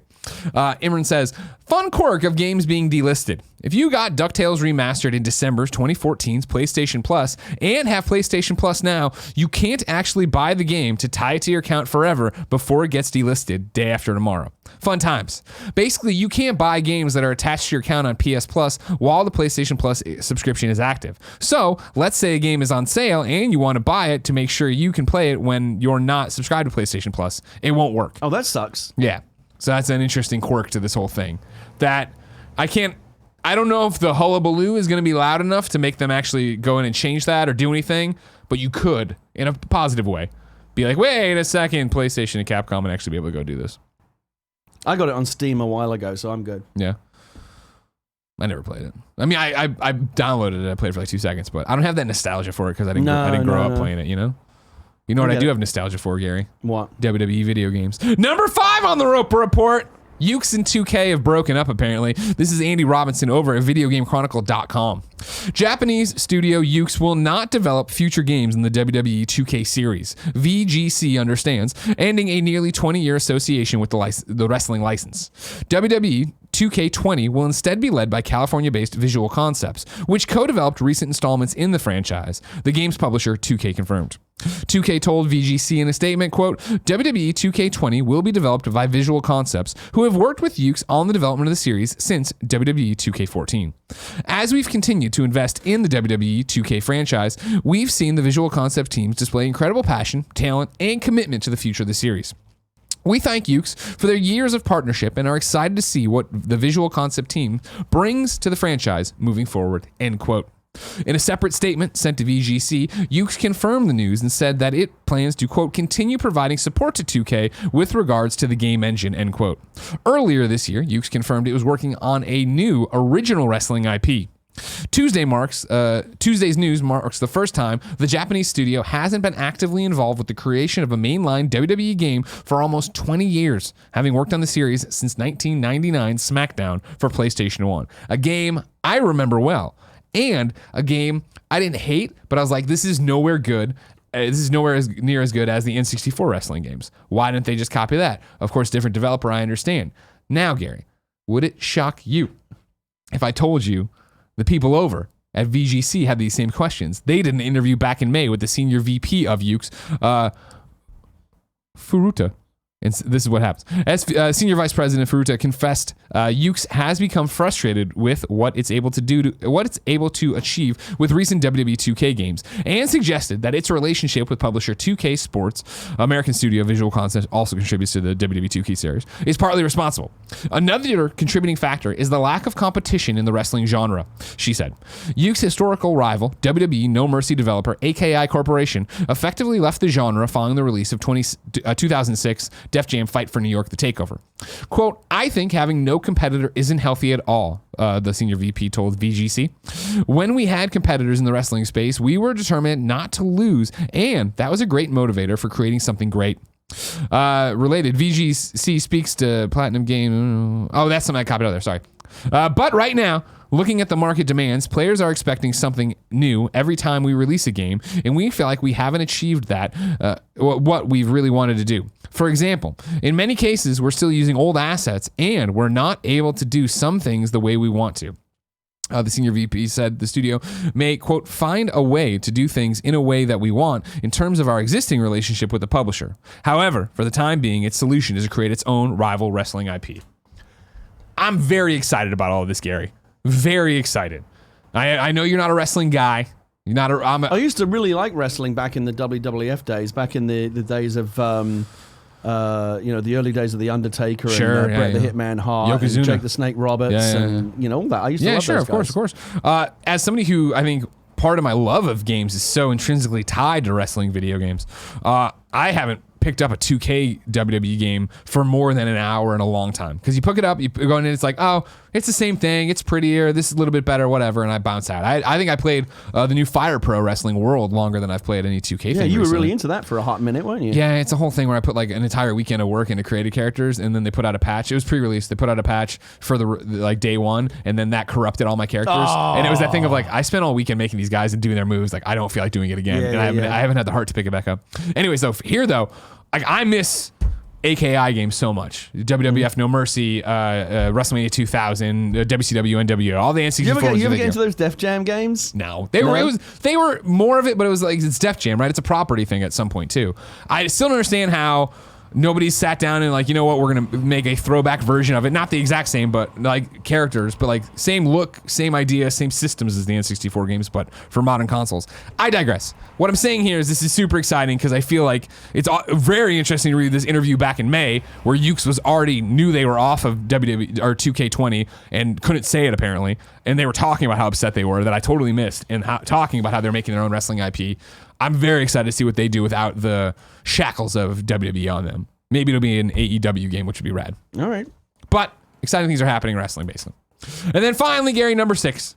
Imran says, fun quirk of games being delisted. If you got Ducktales remastered in December 2014's PlayStation Plus and have PlayStation Plus now, you can't actually buy the game to tie it to your account forever before it gets delisted day after tomorrow. Fun times. Basically, you can't buy games that are attached to your account on PS Plus while the PlayStation Plus subscription is active. So, let's say a game is on sale and you want to buy it to make sure you can play it when you're not subscribed to PlayStation Plus. It won't work. Oh, that sucks. Yeah. So that's an interesting quirk to this whole thing. That I don't know if the hullabaloo is going to be loud enough to make them actually go in and change that or do anything, but you could, in a positive way, be like, wait a second, PlayStation and Capcom and actually be able to go do this. I got it on Steam a while ago, so I'm good. Yeah. I never played it. I mean, I downloaded it. I played it for like 2 seconds, but I don't have that nostalgia for it because I didn't grow up playing it, you know? You know what I do have nostalgia for, Gary? What? WWE video games. Number 5 on the Roper Report. Yukes and 2K have broken up, apparently. This is Andy Robinson over at VideoGameChronicle.com. Japanese studio Yukes will not develop future games in the WWE 2K series. VGC understands, ending a nearly 20-year association with the wrestling license. WWE 2K20 will instead be led by California-based Visual Concepts, which co-developed recent installments in the franchise. The game's publisher, 2K, confirmed. 2K told VGC in a statement, quote, WWE 2K20 will be developed by Visual Concepts, who have worked with Yukes on the development of the series since WWE 2K14. As we've continued to invest in the WWE 2K franchise, we've seen the Visual Concept teams display incredible passion, talent, and commitment to the future of the series. We thank Yukes for their years of partnership and are excited to see what the Visual Concept team brings to the franchise moving forward, end quote. In a separate statement sent to VGC, Yukes confirmed the news and said that it plans to, quote, continue providing support to 2K with regards to the game engine, end quote. Earlier this year, Yukes confirmed it was working on a new original wrestling IP. Tuesday's news marks the first time the Japanese studio hasn't been actively involved with the creation of a mainline WWE game for almost 20 years, having worked on the series since 1999 SmackDown for PlayStation 1. A game I remember well, and a game I didn't hate, but I was like, this is nowhere good. This is nowhere near as good as the N64 wrestling games. Why didn't they just copy that? Of course, different developer, I understand. Now, Gary, would it shock you if I told you the people over at VGC had these same questions? They did an interview back in May with the senior VP of Yukes, Furuta. And this is what happens. As Senior Vice President Furuta confessed, Yukes has become frustrated with what it's able to achieve with recent WWE 2K games, and suggested that its relationship with publisher 2K Sports, American studio Visual Concepts, also contributes to the WWE 2K series, is partly responsible. Another contributing factor is the lack of competition in the wrestling genre, she said. Yukes' historical rival, WWE No Mercy developer AKI Corporation, effectively left the genre following the release of 2006 Def Jam fight for New York, the takeover. Quote, I think having no competitor isn't healthy at all, the senior VP told VGC. When we had competitors in the wrestling space, we were determined not to lose, and that was a great motivator for creating something great. Related, VGC speaks to Platinum Game. Oh, that's something I copied out there, sorry. But right now, looking at the market demands, players are expecting something new every time we release a game, and we feel like we haven't achieved that, what we've really wanted to do. For example, in many cases, we're still using old assets, and we're not able to do some things the way we want to. The senior VP said the studio may, quote, find a way to do things in a way that we want in terms of our existing relationship with the publisher. However, for the time being, its solution is to create its own rival wrestling IP. I'm very excited about all of this, Gary. Very excited. I know you're not a wrestling guy. You're not I used to really like wrestling back in the WWF days, back in the days of, the early days of The Undertaker and Bret the Hitman Hart Yokozuna. and Jake the Snake Roberts and, all that. I used to love those guys. Of course. As somebody who, I think, part of my love of games is so intrinsically tied to wrestling video games, I haven't picked up a 2K WWE game for more than an hour in a long time. Because you pick it up, you go in and it's like, oh, it's the same thing. It's prettier. This is a little bit better, whatever. And I bounce out. I think I played the new Fire Pro Wrestling World longer than I've played any 2K thing. Yeah, you were recently. really into that for a hot minute, weren't you? Yeah, it's a whole thing where I put like an entire weekend of work into creative characters, and then they put out a patch. It was pre-release. They put out a patch for the like day one, and then that corrupted all my characters. Oh. And it was that thing of like, I spent all weekend making these guys and doing their moves. Like, I don't feel like doing it again. I haven't had the heart to pick it back up. Anyway, so here though, like I miss AKI games so much. WWF No Mercy, WrestleMania 2000, WCW, NWO, all the N64. You ever get into those Def Jam games? No. They were more of it, but it was like, it's Def Jam, right? It's a property thing at some point too. I still don't understand how nobody's sat down and like, you know what, we're going to make a throwback version of it. Not the exact same, but like characters, but like same look, same idea, same systems as the N64 games, but for modern consoles. I digress. What I'm saying here is this is super exciting because I feel like it's very interesting to read this interview back in May where Yukes knew they were off of WWE or 2K20 and couldn't say it apparently. And they were talking about how upset they were that I totally missed and talking about how they're making their own wrestling IP. I'm very excited to see what they do without the shackles of WWE on them. Maybe it'll be an AEW game, which would be rad. All right. But exciting things are happening in wrestling, basically. And then finally, Gary, number 6.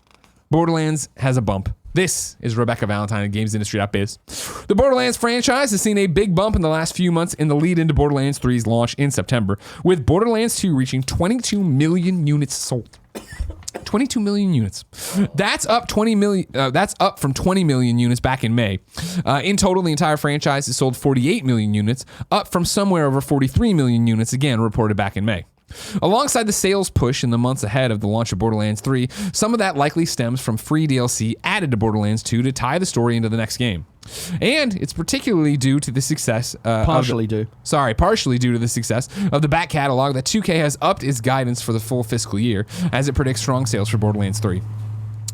Borderlands has a bump. This is Rebecca Valentine at GamesIndustry.biz. The Borderlands franchise has seen a big bump in the last few months in the lead into Borderlands 3's launch in September, with Borderlands 2 reaching 22 million units sold. 22 million units. That's up 20 million. That's up from 20 million units back in May. In total, the entire franchise has sold 48 million units, up from somewhere over 43 million units, again reported back in May. Alongside the sales push in the months ahead of the launch of Borderlands 3, some of that likely stems from free DLC added to Borderlands 2 to tie the story into the next game. And it's particularly due to the success... partially due to the success of the back catalog that 2K has upped its guidance for the full fiscal year as it predicts strong sales for Borderlands 3.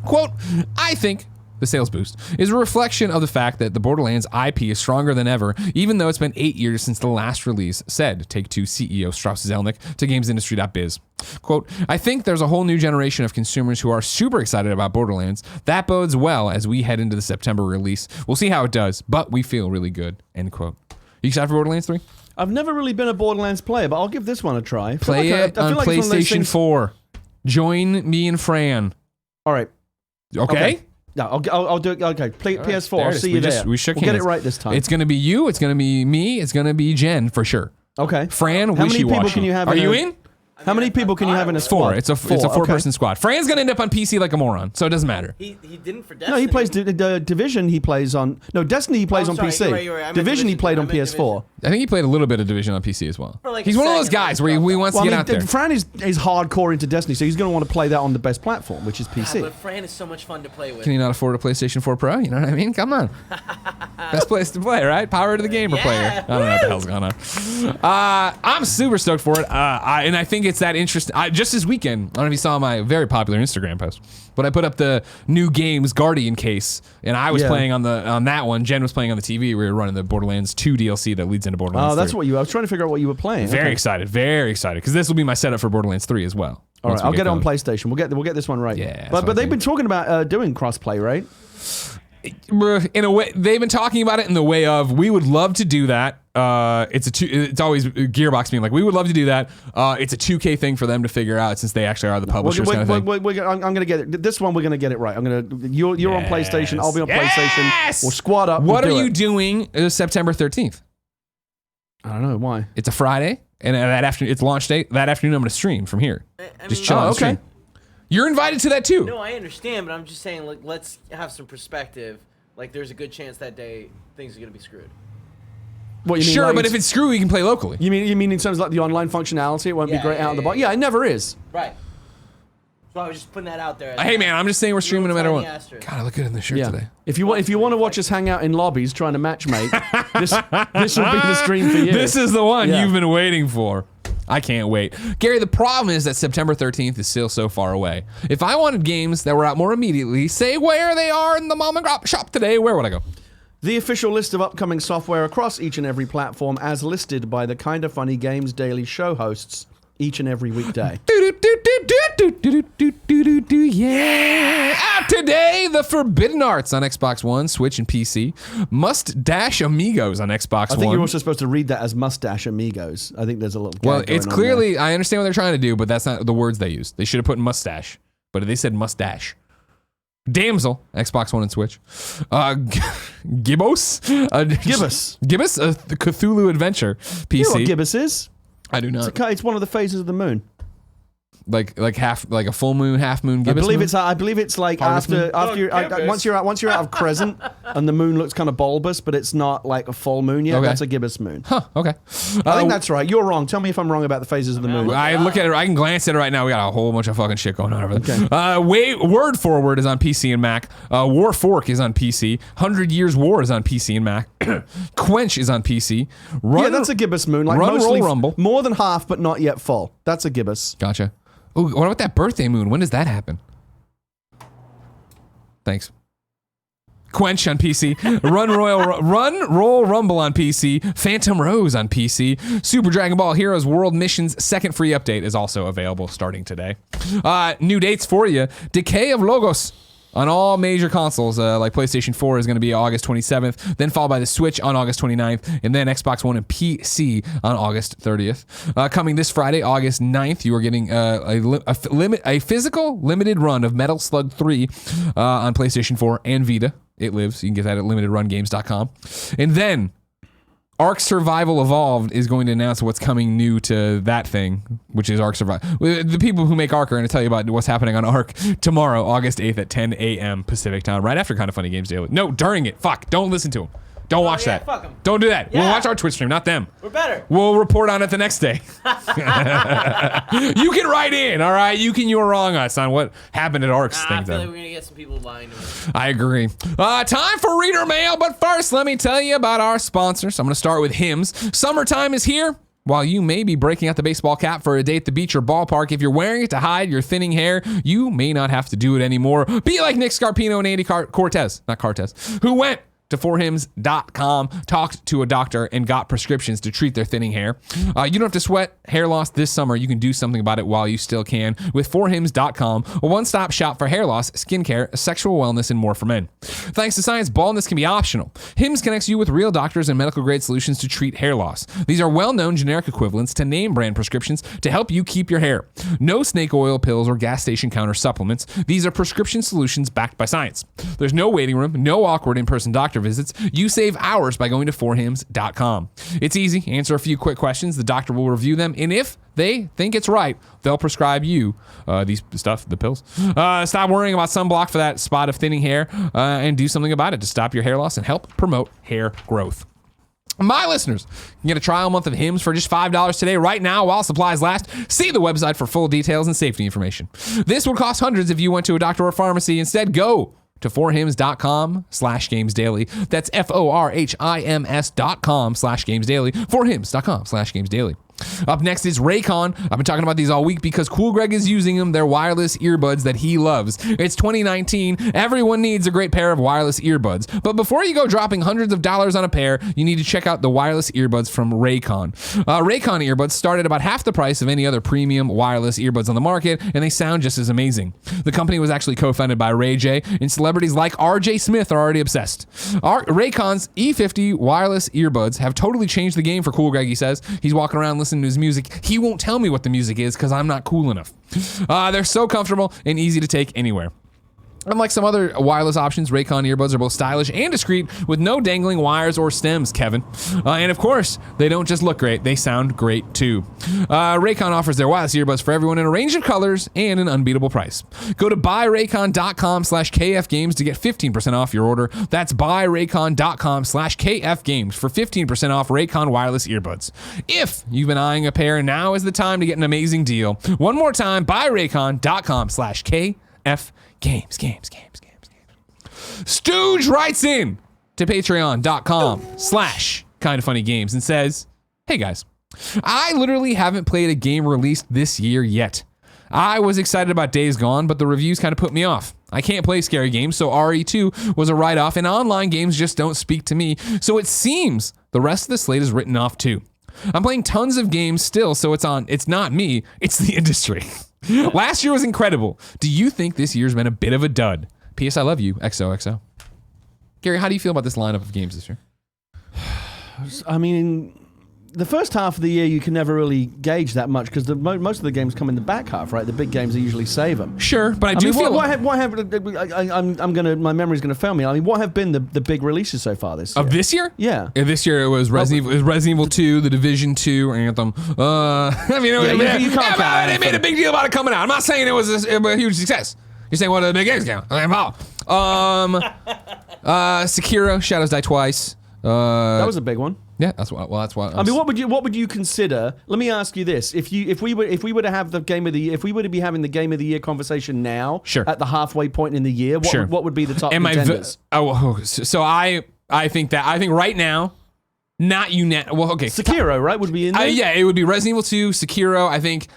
Quote, I think the sales boost is a reflection of the fact that the Borderlands IP is stronger than ever, even though it's been 8 years since the last release, said Take-Two CEO Strauss Zelnick to GamesIndustry.biz. Quote, I think there's a whole new generation of consumers who are super excited about Borderlands. That bodes well as we head into the September release. We'll see how it does, but we feel really good, end quote. You excited for Borderlands 3? I've never really been a Borderlands player, but I'll give this one a try. Play it on PlayStation 4. Join me and Fran. All right. Okay? No, I'll do it. Okay, play PS4. I'll see you there. We shook hands. We'll get it right this time. It's going to be you. It's going to be me. It's going to be Jen for sure. Okay. Fran, how many people can you have? Are you in? How many people can you have in a squad? It's a four-person squad. Fran's gonna end up on PC like a moron, so it doesn't matter. He didn't for Destiny. No, he plays Division. He plays on Destiny. He plays on PC. You're right. Division. He played on PS4. I think he played a little bit of Division on PC as well. Like he's one of those guys where he wants to get out there. Fran is hardcore into Destiny, so he's going to want to play that on the best platform, which is PC. But Fran is so much fun to play with. Can you not afford a PlayStation 4 Pro? You know what I mean? Come on. Best place to play, right? Power to the gamer player. I don't know what the hell's going on. I'm super stoked for it, and I think it's that interesting. Just this weekend, I don't know if you saw my very popular Instagram post, but I put up the new games Guardian case, and I was playing on that one. Jen was playing on the TV. We were running the Borderlands 2 DLC that leads into Borderlands 3. That's what I was trying to figure out what you were playing. Very excited, because this will be my setup for Borderlands 3 as well. All right, I'll get it on PlayStation. We'll get this one right. Yeah, but they've been talking about doing crossplay, right? in a way, they've been talking about it in the way of, we would love to do that. It's always Gearbox being like, we would love to do that. It's a 2K thing for them to figure out since they actually are the publishers kind of thing. I'm going to get it. This one, we're going to get it right. You're on PlayStation. I'll be on PlayStation. We'll squad up. What are you doing September 13th? I don't know. Why? It's a Friday, and that afternoon, it's launch day. That afternoon, I'm going to stream from here. Just chill on the stream. You're invited to that too. No, I understand, but I'm just saying, like, let's have some perspective. Like, there's a good chance that day things are going to be screwed. What, you mean, sure, like, but if it's screwy, you can play locally. You mean in terms of like the online functionality, it won't be great out of the box? Yeah, it never is. Right. So I was just putting that out there. Hey man, I'm just saying we're streaming no matter what. God, I look good in this shirt today. If you want to watch us hang out in lobbies trying to matchmake, this will be the stream for you. This is the one you've been waiting for. I can't wait. Gary, the problem is that September 13th is still so far away. If I wanted games that were out more immediately, say where they are in the mom and pop shop today, where would I go? The official list of upcoming software across each and every platform as listed by the Kinda Funny Games Daily show hosts each and every weekday. Yeah. Out today, the Forbidden Arts on Xbox One, Switch, and PC. Mustache Amigos on Xbox One. I think you're also supposed to read that as Mustache Amigos. I think there's a little gag going it's on clearly, there. I understand what they're trying to do, but that's not the words they used. They should have put mustache, but they said mustache. Damsel, Xbox One and Switch. Gibbos? Gibbous, the Cthulhu Adventure, PC. You know what Gibbous is? I do not. It's one of the phases of the moon. Like a full moon, half moon. I believe it's like once you're out of crescent and the moon looks kind of bulbous, but it's not like a full moon yet. Okay. That's a gibbous moon. Huh. Okay. I think that's right. You're wrong. Tell me if I'm wrong about the phases of the moon. I look at it. I can glance at it right now. We got a whole bunch of fucking shit going on over there. Okay. Word Forward is on PC and Mac. War Fork is on PC. 100 Years War is on PC and Mac. Quench is on PC. That's a gibbous moon. Like Run, mostly Roll, Rumble. More than half, but not yet full. That's a gibbous. Gotcha. Oh, what about that birthday moon? When does that happen? Thanks. Quench on PC. Run, Roll, Rumble on PC. Phantom Rose on PC. Super Dragon Ball Heroes World Missions second free update is also available starting today. New dates for you. Decay of Logos on all major consoles, like PlayStation 4 is going to be August 27th, then followed by the Switch on August 29th, and then Xbox One and PC on August 30th. Coming this Friday, August 9th, you are getting a physical limited run of Metal Slug 3 on PlayStation 4 and Vita. It lives. You can get that at limitedrungames.com. And then Ark Survival Evolved is going to announce what's coming new to that thing, which is Ark Survival. The people who make Ark are going to tell you about what's happening on Ark tomorrow, August 8th at 10 a.m. Pacific time, right after Kinda Funny Games Daily. No, during it. Fuck. Don't listen to them. Don't watch that. Fuck 'em. Don't do that. Yeah. We'll watch our Twitch stream, not them. We're better. We'll report on it the next day. You can write in, all right? You were wrong us on what happened at Ark's thing. I feel like we're going to get some people lying to us. I agree. Time for reader mail, but first, let me tell you about our sponsors. I'm going to start with Hims. Summertime is here. While you may be breaking out the baseball cap for a day at the beach or ballpark, if you're wearing it to hide your thinning hair, you may not have to do it anymore. Be like Nick Scarpino and Andy Cortez, who went to forhims.com, talked to a doctor, and got prescriptions to treat their thinning hair. You don't have to sweat hair loss this summer. You can do something about it while you still can with forhims.com, a one-stop shop for hair loss, skincare, sexual wellness, and more for men. Thanks to science, baldness can be optional. Hims connects you with real doctors and medical-grade solutions to treat hair loss. These are well-known generic equivalents to name-brand prescriptions to help you keep your hair. No snake oil pills or gas station counter supplements. These are prescription solutions backed by science. There's no waiting room, no awkward in-person doctor visits. You save hours by going to forhims.com. It's easy. Answer a few quick questions. The doctor will review them, and if they think it's right, they'll prescribe you the pills. Stop worrying about sunblock for that spot of thinning hair and do something about it to stop your hair loss and help promote hair growth. My listeners can get a trial month of Hims for just $5 today, right now, while supplies last. See the website for full details and safety information. This would cost hundreds if you went to a doctor or pharmacy. Instead, go to forhims.com/gamesdaily. That's forhims.com/gamesdaily. Forhims.com/gamesdaily. Up next is RAYCON. I've been talking about these all week because Cool Greg is using them. They're wireless earbuds that he loves. It's 2019. Everyone needs a great pair of wireless earbuds. But before you go dropping hundreds of dollars on a pair, you need to check out the wireless earbuds from RAYCON. RAYCON earbuds start at about half the price of any other premium wireless earbuds on the market, and they sound just as amazing. The company was actually co-founded by Ray J, and celebrities like RJ Smith are already obsessed. RAYCON's E50 wireless earbuds have totally changed the game for Cool Greg, he says. He's walking around listening to his music. He won't tell me what the music is because I'm not cool enough. They're so comfortable and easy to take anywhere. Unlike some other wireless options, RAYCON earbuds are both stylish and discreet with no dangling wires or stems, Kevin. And of course, they don't just look great, they sound great too. RAYCON offers their wireless earbuds for everyone in a range of colors and an unbeatable price. Go to buyraycon.com/KFGames to get 15% off your order. That's buyraycon.com/KFGames for 15% off RAYCON wireless earbuds. If you've been eyeing a pair, now is the time to get an amazing deal. One more time, buyraycon.com/KFGames. Games. Stooge writes in to patreon.com/kindoffunnygames and says, hey guys, I literally haven't played a game released this year yet. I was excited about Days Gone, but the reviews kind of put me off. I can't play scary games, so RE2 was a write-off, and online games just don't speak to me, so it seems the rest of the slate is written off too. I'm playing tons of games still, so it's not me, it's the industry. Last year was incredible. Do you think this year's been a bit of a dud? P.S. I love you, XOXO. Gary, how do you feel about this lineup of games this year? I mean, the first half of the year you can never really gauge that much because most of the games come in the back half, right? The big games, they usually save them. Sure, but I do feel what have my memory's going to fail me. I mean, what have been the big releases so far this year? Of this year? Yeah. This year it was Resident Evil 2, The Division 2, Anthem. I mean, they made a big deal about it coming out. I'm not saying it was a huge success. You're saying what are the big games count? Sekiro, Shadows Die Twice. That was a big one. Yeah, that's what. I mean, what would you consider? Let me ask you this: if we were to have the game of the year, if we were to be having the game of the year conversation now, sure, at the halfway point in the year, what would be the top contenders? I think right now, not unanimous. Well, okay, Sekiro, right, would be in there. Yeah, it would be Resident Evil 2, Sekiro. I think.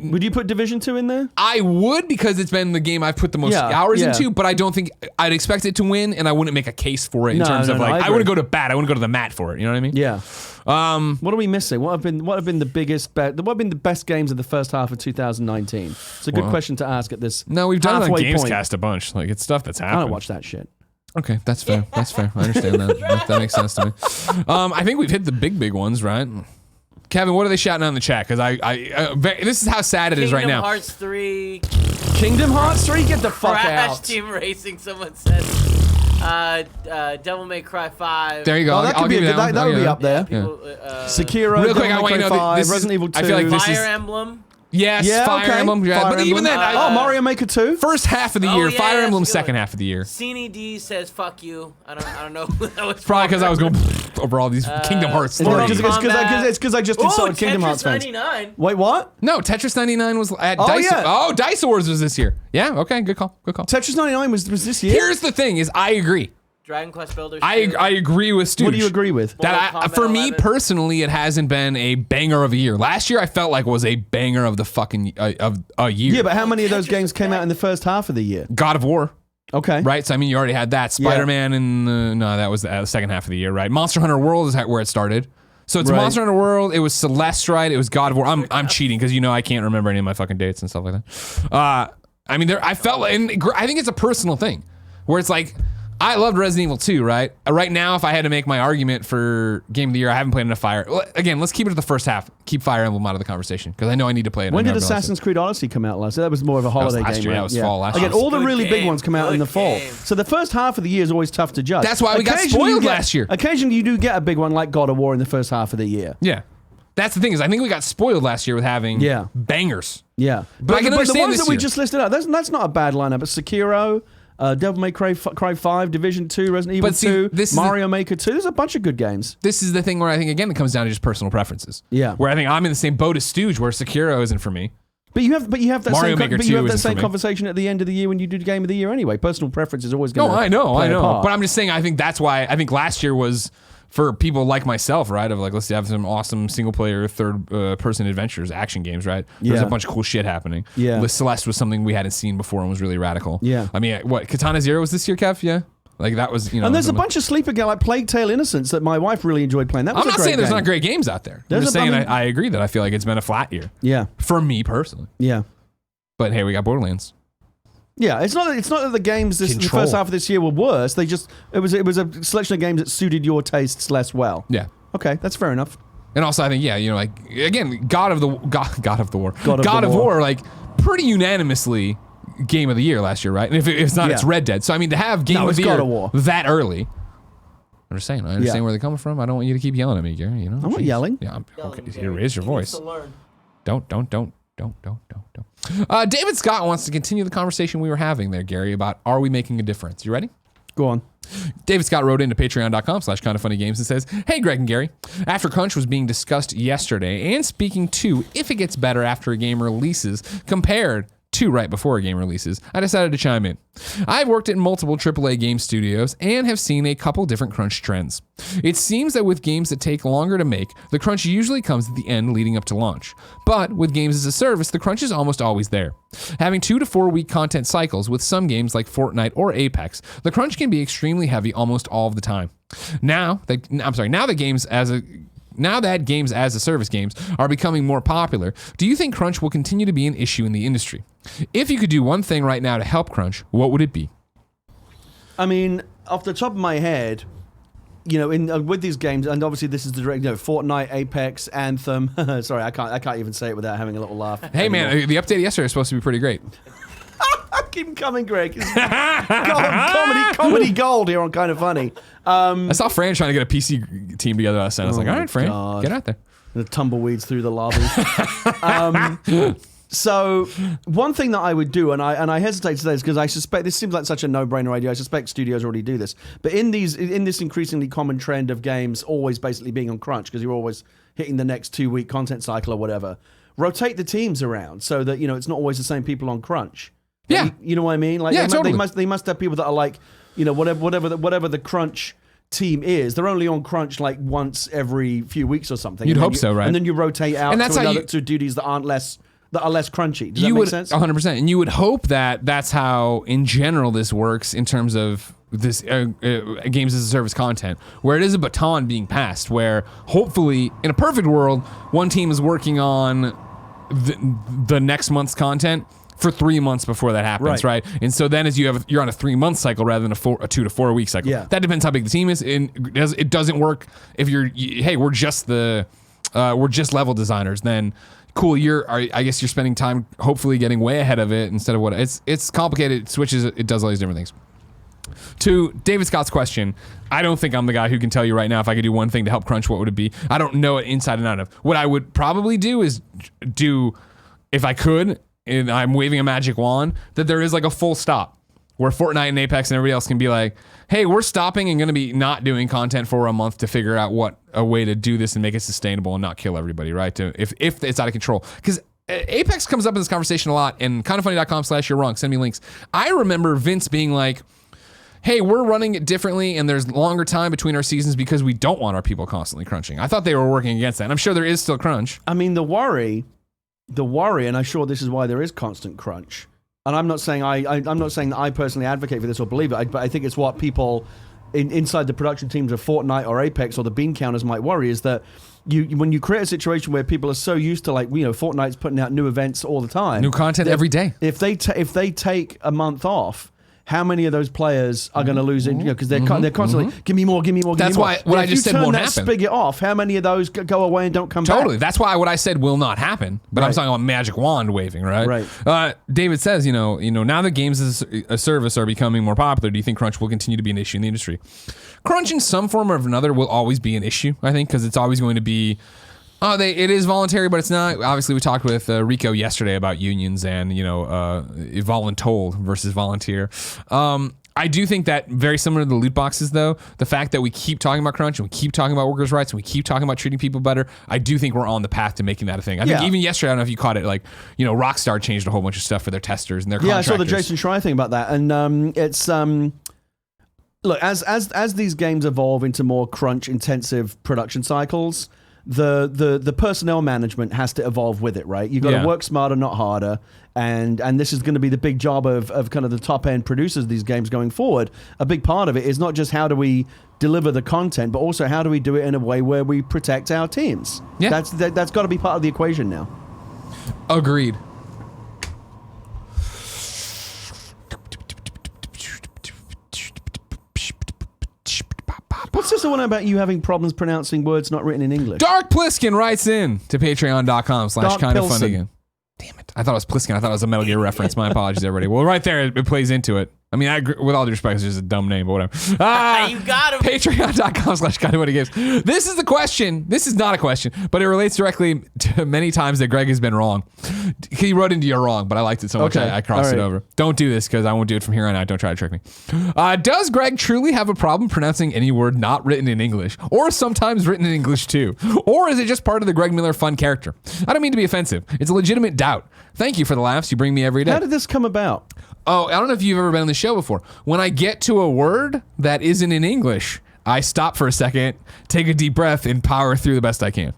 Would you put Division 2 in there? I would, because it's been the game I've put the most hours into, but I don't think I'd expect it to win, and I wouldn't make a case for it in terms of I wouldn't go to bat. I wouldn't go to the mat for it. You know what I mean? Yeah. What are we missing? What have been the best games of the first half of 2019? It's a good question to ask at this. No, we've done it on Gamescast Gamescast a bunch. Like, it's stuff that's happened. I don't watch that shit. Okay, that's fair. That's fair. I understand that. That makes sense to me. I think we've hit the big ones, right? Kevin, what are they shouting out in the chat? Because this is how sad it is right now. Kingdom Hearts 3. Get the fuck out. Crash Team Racing. Someone said. Devil May Cry 5. There you go. That would be up there. People, Sekiro, real quick, Devil May Cry 5, Resident Evil 2. I feel like this Fire Emblem. Yes, Fire Emblem. Yeah, but even then, Mario Maker 2. First half of the year, Fire Emblem second half of the year. Cine D says fuck you. I don't know who that was. Probably because I was going over all these Kingdom Hearts. It's because I just insulted Kingdom Hearts fans. Tetris 99. Wait, what? No, Tetris 99 was at Dice. Yeah. Oh, Dice Wars was this year. Yeah, okay, good call. Tetris 99 was this year. Here's the thing: is I agree. Dragon Quest Builders. I agree with Stooge. What do you agree with? That for me personally, it hasn't been a banger of a year. Last year, I felt like was a banger of the fucking of a year. Yeah, but how many of those games came out in the first half of the year? God of War. Okay. Right, so I mean, you already had that. Spider-Man and that was the second half of the year, right? Monster Hunter World is where it started. So it's Monster Hunter World. It was Celeste, right? It was God of War. I'm cheating because I can't remember any of my fucking dates and stuff like that. I mean, I felt, and I think it's a personal thing where it's like. I loved Resident Evil 2, right? Right now, if I had to make my argument for Game of the Year, I haven't played enough Fire. Again, let's keep it to the first half. Keep Fire Emblem out of the conversation, because I know I need to play it. When did Assassin's Creed Odyssey come out last year? That was more of a holiday game. Year, right? That was fall last year. Again, all the really big ones come out in the fall. So the first half of the year is always tough to judge. That's why we got spoiled last year. Occasionally, you do get a big one like God of War in the first half of the year. Yeah. That's the thing is, I think we got spoiled last year with having bangers. Yeah. But I can understand the ones this that we year. just listed out, that's not a bad lineup. But Sekiro, Devil May Cry 5, Division 2, Resident Evil 2, Mario Maker 2. There's a bunch of good games. This is the thing where I think, again, it comes down to just personal preferences. Yeah. Where I think I'm in the same boat as Stooge, where Sekiro isn't for me. But you have that Mario Maker 2 same conversation at the end of the year when you do the Game of the Year anyway. Personal preference is always going to I know. Part. But I'm just saying, I think that's why, I think last year was for people like myself, right? Of like, let's have some awesome single player, third person adventures, action games, right? There's Yeah. a bunch of cool shit happening. Yeah. Celeste was something we hadn't seen before and was really radical. Yeah. I mean, what, Katana Zero was this year, Kev? Yeah. Like that was, And there's a bunch of sleeper games like Plague Tale Innocence that my wife really enjoyed playing. That was I'm not a great saying there's game. not great games out there. I'm just saying I agree that I feel like it's been a flat year. Yeah. For me personally. Yeah. But hey, we got Borderlands. Yeah, it's not that the games the first half of this year were worse. They just it was a selection of games that suited your tastes less well. Yeah. Okay, that's fair enough. And also I think, yeah, like again, God of War, War, like pretty unanimously game of the year last year, right? And if it's not, it's Red Dead. So I mean, to have game of the year God of War. that early. I'm just saying, I understand where they're coming from. I don't want you to keep yelling at me, Gary. You know, I'm not yelling. Yeah, okay. You raise your voice. Don't. David Scott wants to continue the conversation we were having there, Gary, about are we making a difference? You ready? Go on. David Scott wrote into patreon.com/kindoffunnygames and says, hey, Greg and Gary, after crunch was being discussed yesterday and speaking to if it gets better after a game releases compared to right before a game releases, I decided to chime in. I've worked at multiple AAA game studios and have seen a couple different crunch trends. It seems that with games that take longer to make, the crunch usually comes at the end leading up to launch. But with games as a service, the crunch is almost always there. Having 2 to 4 week content cycles with some games like Fortnite or Apex, the crunch can be extremely heavy almost all of the time. Now that games as a service games are becoming more popular, do you think crunch will continue to be an issue in the industry? If you could do one thing right now to help crunch, what would it be? I mean, off the top of my head, with these games, and obviously this is the direct, Fortnite, Apex, Anthem. Sorry, I can't even say it without having a little laugh. Hey man, the update yesterday was supposed to be pretty great. Keep them coming, Greg. Comedy gold here on Kind of Funny. I saw Fran trying to get a PC team together last night. I was like, all right, Fran, God. get out there. The tumbleweeds through the lobby. So one thing that I would do, and I hesitate to say this because I suspect this seems like such a no-brainer idea. I suspect studios already do this, but in this increasingly common trend of games always basically being on crunch because you're always hitting the next 2-week content cycle or whatever, rotate the teams around so that it's not always the same people on crunch. Yeah, you know what I mean. Like totally. They must have people that are like whatever the crunch team is. They're only on crunch like once every few weeks or something. You'd hope so, right? And then you rotate out and that's to duties that are less crunchy. Does that make sense? 100%. And you would hope that that's how, in general, this works in terms of this games as a service content, where it is a baton being passed, where hopefully, in a perfect world, one team is working on the next month's content for 3 months before that happens, right? And so then as you're on a 3-month cycle rather than a 2 to 4 week cycle. Yeah. That depends how big the team is. And it doesn't work if we're just level designers. Then cool, I guess you're spending time hopefully getting way ahead of it instead of what it's complicated. It switches. It does all these different things. To David Scott's question, I don't think I'm the guy who can tell you right now if I could do one thing to help crunch, what would it be? I don't know it inside and out of. What I would probably do is if I could, and I'm waving a magic wand, that there is like a full stop where Fortnite and Apex and everybody else can be like, hey, we're stopping and going to be not doing content for a month to figure out what a way to do this and make it sustainable and not kill everybody, right? If it's out of control. Because Apex comes up in this conversation a lot, and kindoffunny.com/you're wrong. Send me links. I remember Vince being like, hey, we're running it differently and there's longer time between our seasons because we don't want our people constantly crunching. I thought they were working against that. And I'm sure there is still crunch. I mean, the worry, and I'm sure this is why there is constant crunch. And I'm not saying I'm not saying that I personally advocate for this or believe it, but I think it's what people inside the production teams of Fortnite or Apex or the bean counters might worry is that when you create a situation where people are so used to Fortnite's putting out new events all the time, new content every day. If they take a month off, how many of those players are going to lose it? Because they're constantly give me more. That's why what I just said won't happen. If you turn that spigot off, how many of those go away and don't come back? Totally. That's why what I said will not happen. But I'm talking about magic wand waving, right? Right. David says, now that games as a service are becoming more popular, do you think crunch will continue to be an issue in the industry? Crunch in some form or another will always be an issue, I think, because it's always going to be. It is voluntary, but it's not. Obviously, we talked with Rico yesterday about unions and voluntold versus volunteer. I do think that very similar to the loot boxes, though, the fact that we keep talking about crunch and we keep talking about workers' rights and we keep talking about treating people better, I do think we're on the path to making that a thing. I think even yesterday, I don't know if you caught it, Rockstar changed a whole bunch of stuff for their testers and their contractors. Yeah, I saw the Jason Schreier thing about that, and it's look, as these games evolve into more crunch-intensive production cycles, the personnel management has to evolve with it, right? You've got to work smarter, not harder. And this is going to be the big job of kind of the top-end producers of these games going forward. A big part of it is not just how do we deliver the content, but also how do we do it in a way where we protect our teams. Yeah. That's got to be part of the equation now. Agreed. What's this one about you having problems pronouncing words not written in English? Dark Pliskin writes in to patreon.com/kindoffunny again. Damn it. I thought it was Pliskin. I thought it was a Metal Gear reference. My apologies, everybody. Well, right there, it plays into it. I mean, with all due respect, it's just a dumb name, but whatever. You got him. Patreon.com/kindoffunnygames. This is the question. This is not a question, but it relates directly to many times that Greg has been wrong. He wrote into you're wrong, but I liked it so much I crossed it over. Don't do this because I won't do it from here on out. Don't try to trick me. Does Greg truly have a problem pronouncing any word not written in English, or sometimes written in English too? Or is it just part of the Greg Miller fun character? I don't mean to be offensive. It's a legitimate doubt. Thank you for the laughs you bring me every day. How did this come about? Oh, I don't know if you've ever been on the show before. When I get to a word that isn't in English, I stop for a second, take a deep breath, and power through the best I can.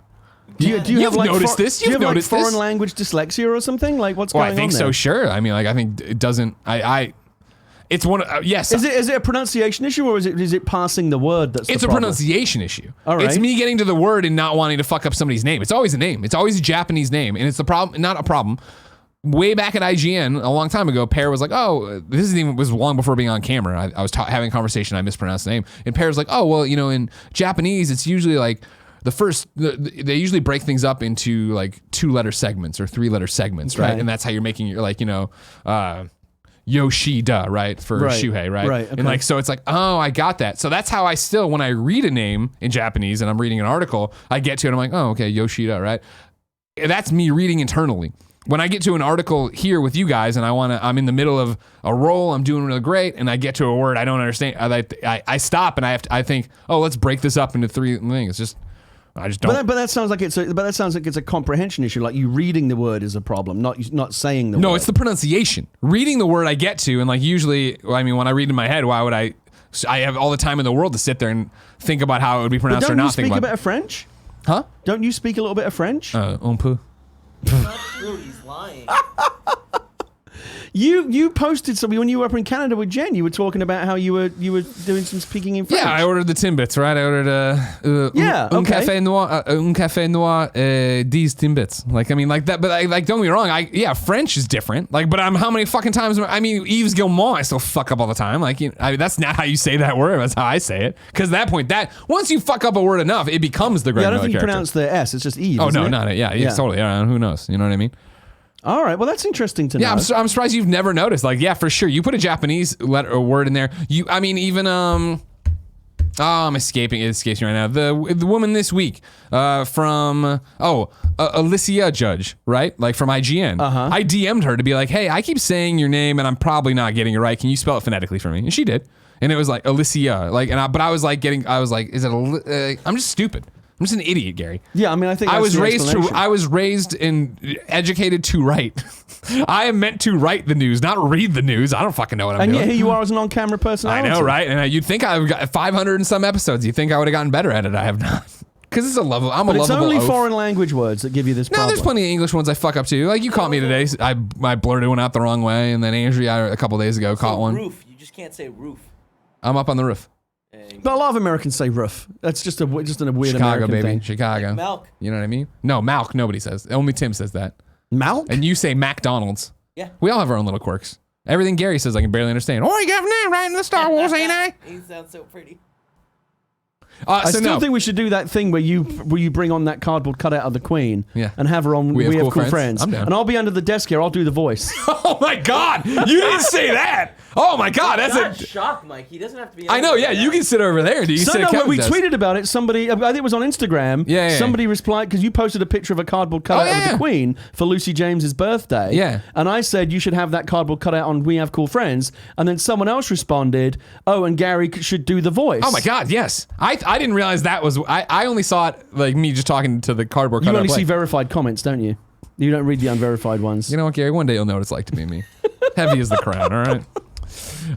Do you have like noticed this? Do you have like noticed foreign this? language dyslexia or something? Like what's going on I think there? so. Sure. I mean, like I think it doesn't. It's one. Yes. Is it a pronunciation issue or is it passing the word that's? It's the a problem? pronunciation issue. All right. It's me getting to the word and not wanting to fuck up somebody's name. It's always a name. It's always a Japanese name, and it's the problem. Not a problem. Way back at IGN a long time ago, Pear was like, "Oh, was long before being on camera. I was having a conversation. I mispronounced the name, and Pear was like, "Oh, well, in Japanese, it's usually like they usually break things up into like 2-letter segments or 3-letter segments, right? And that's how you're making your Yoshida, right, for Shuhei, right? Right. Okay. And like so, it's like, oh, I got that. So that's how I still, when I read a name in Japanese and I'm reading an article, I get to it. I'm like, oh, okay, Yoshida, right? That's me reading internally. When I get to an article here with you guys and I'm in the middle of a role, I'm doing really great, and I get to a word I don't understand, I stop and I think, oh, let's break this up into 3 things. It's just, I just don't. But that sounds like it's a comprehension issue. Like you reading the word is a problem, not saying the word. No, it's the pronunciation. Reading the word I get to, and like usually, I mean, when I read in my head, why would I have all the time in the world to sit there and think about how it would be pronounced or not think about it. Don't you speak a bit of French? Huh? Don't you speak a little bit of French? Un peu. Not true. He's lying. You posted something when you were up in Canada with Jen. You were talking about how you were doing some speaking in French. Yeah, I ordered the Timbits, right? I ordered un café noir, 10 Timbits. Like, I mean, like that, but like, don't get me wrong. French is different. Like, but how many fucking times? I mean, Yves Guillemot, I still fuck up all the time. Like, that's not how you say that word. That's how I say it. Because at that point, once you fuck up a word enough, it becomes the Greg Miller I don't think you character. pronounce the S. It's just Yves. Oh no, it? not it. Yeah, totally. Yeah, who knows? You know what I mean? All right, well, that's interesting to know. Yeah, I'm surprised you've never noticed. Like, yeah, for sure. You put a Japanese letter or word in there. I'm escaping. It escapes me right now. The woman this week from Alicia Judge, right? Like from IGN. Uh-huh. I DM'd her to be like, hey, I keep saying your name and I'm probably not getting it right. Can you spell it phonetically for me? And she did. And it was like Alicia. Like, but I was like, is it? I'm just stupid. I'm just an idiot, Gary. Yeah, I mean, I think I was raised and educated to write. I am meant to write the news, not read the news. I don't fucking know what I'm doing. And yet here you are as an on-camera personality. I know, right? And you'd think I've got 500 and some episodes. You think I would have gotten better at it. I have not. Because it's a level. I'm a lovable. It's only oaf. foreign language words that give you this problem. No, there's plenty of English ones I fuck up too. Like you caught me today. I blurted one out the wrong way, and then Andrea a couple days ago caught one. Roof. You just can't say roof. I'm up on the roof. But a lot of Americans say roof. That's just a weird Chicago, American baby. thing. Chicago. Milk. You know what I mean? No, Malk. Nobody says. Only Tim says that. Malk? And you say McDonald's. Yeah. We all have our own little quirks. Everything Gary says I can barely understand. Oh, you got a name right in the Star Wars, ain't I? He sounds so pretty. I still think we should do that thing where you bring on that cardboard cutout of the Queen and have her on We Have Cool Friends. I'm down. And I'll be under the desk here. I'll do the voice. Oh my God! You didn't say that. Oh my God! That's a shock, Mike. He doesn't have to be. I know. Yeah, you can sit over there. Do you sit at when we Kevin's desk? tweeted about it, somebody, I think it was on Instagram. Yeah. Somebody replied because you posted a picture of a cardboard cutout of the Queen for Lucy James's birthday. Yeah. And I said you should have that cardboard cutout on We Have Cool Friends. And then someone else responded, "Oh, and Gary should do the voice." Oh my God! Yes, I didn't realize that was. I only saw it like me just talking to the cardboard cutout. You only see verified comments, don't you? You don't read the unverified ones. You know what, Gary? One day you'll know what it's like to be me. Heavy as the crown. All right.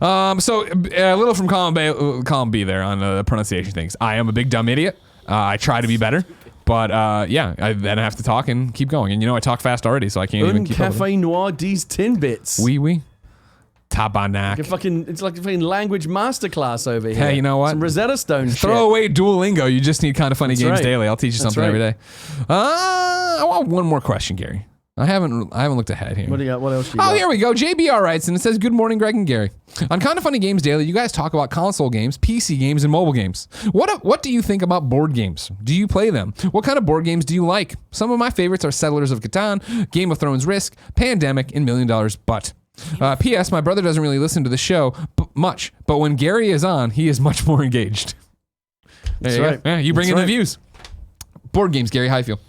So a little from column B there on the pronunciation things. I am a big dumb idiot. I try to be better. But I then have to talk and keep going. And I talk fast already, so I can't even keep up. Cafe Noir D's Tinbits. Oui. Tabarnak. It's like a fucking language masterclass over here. Hey, you know what? Some Rosetta Stone shit. Throw away Duolingo. You just need Kind of Funny Games right. Daily. I'll teach you something every day. I want one more question, Gary. I haven't looked ahead here. What do you got? What else do you got? Oh, here we go. JBR writes, and it says, "Good morning, Greg and Gary. On Kind of Funny Games Daily, you guys talk about console games, PC games, and mobile games. What do you think about board games? Do you play them? What kind of board games do you like? Some of my favorites are Settlers of Catan, Game of Thrones Risk, Pandemic, and $1 Million Butt. P.S. My brother doesn't really listen to the show much, but when Gary is on, he is much more engaged." There you go. Yeah, you bring in the views. Board games, Gary. How you feel?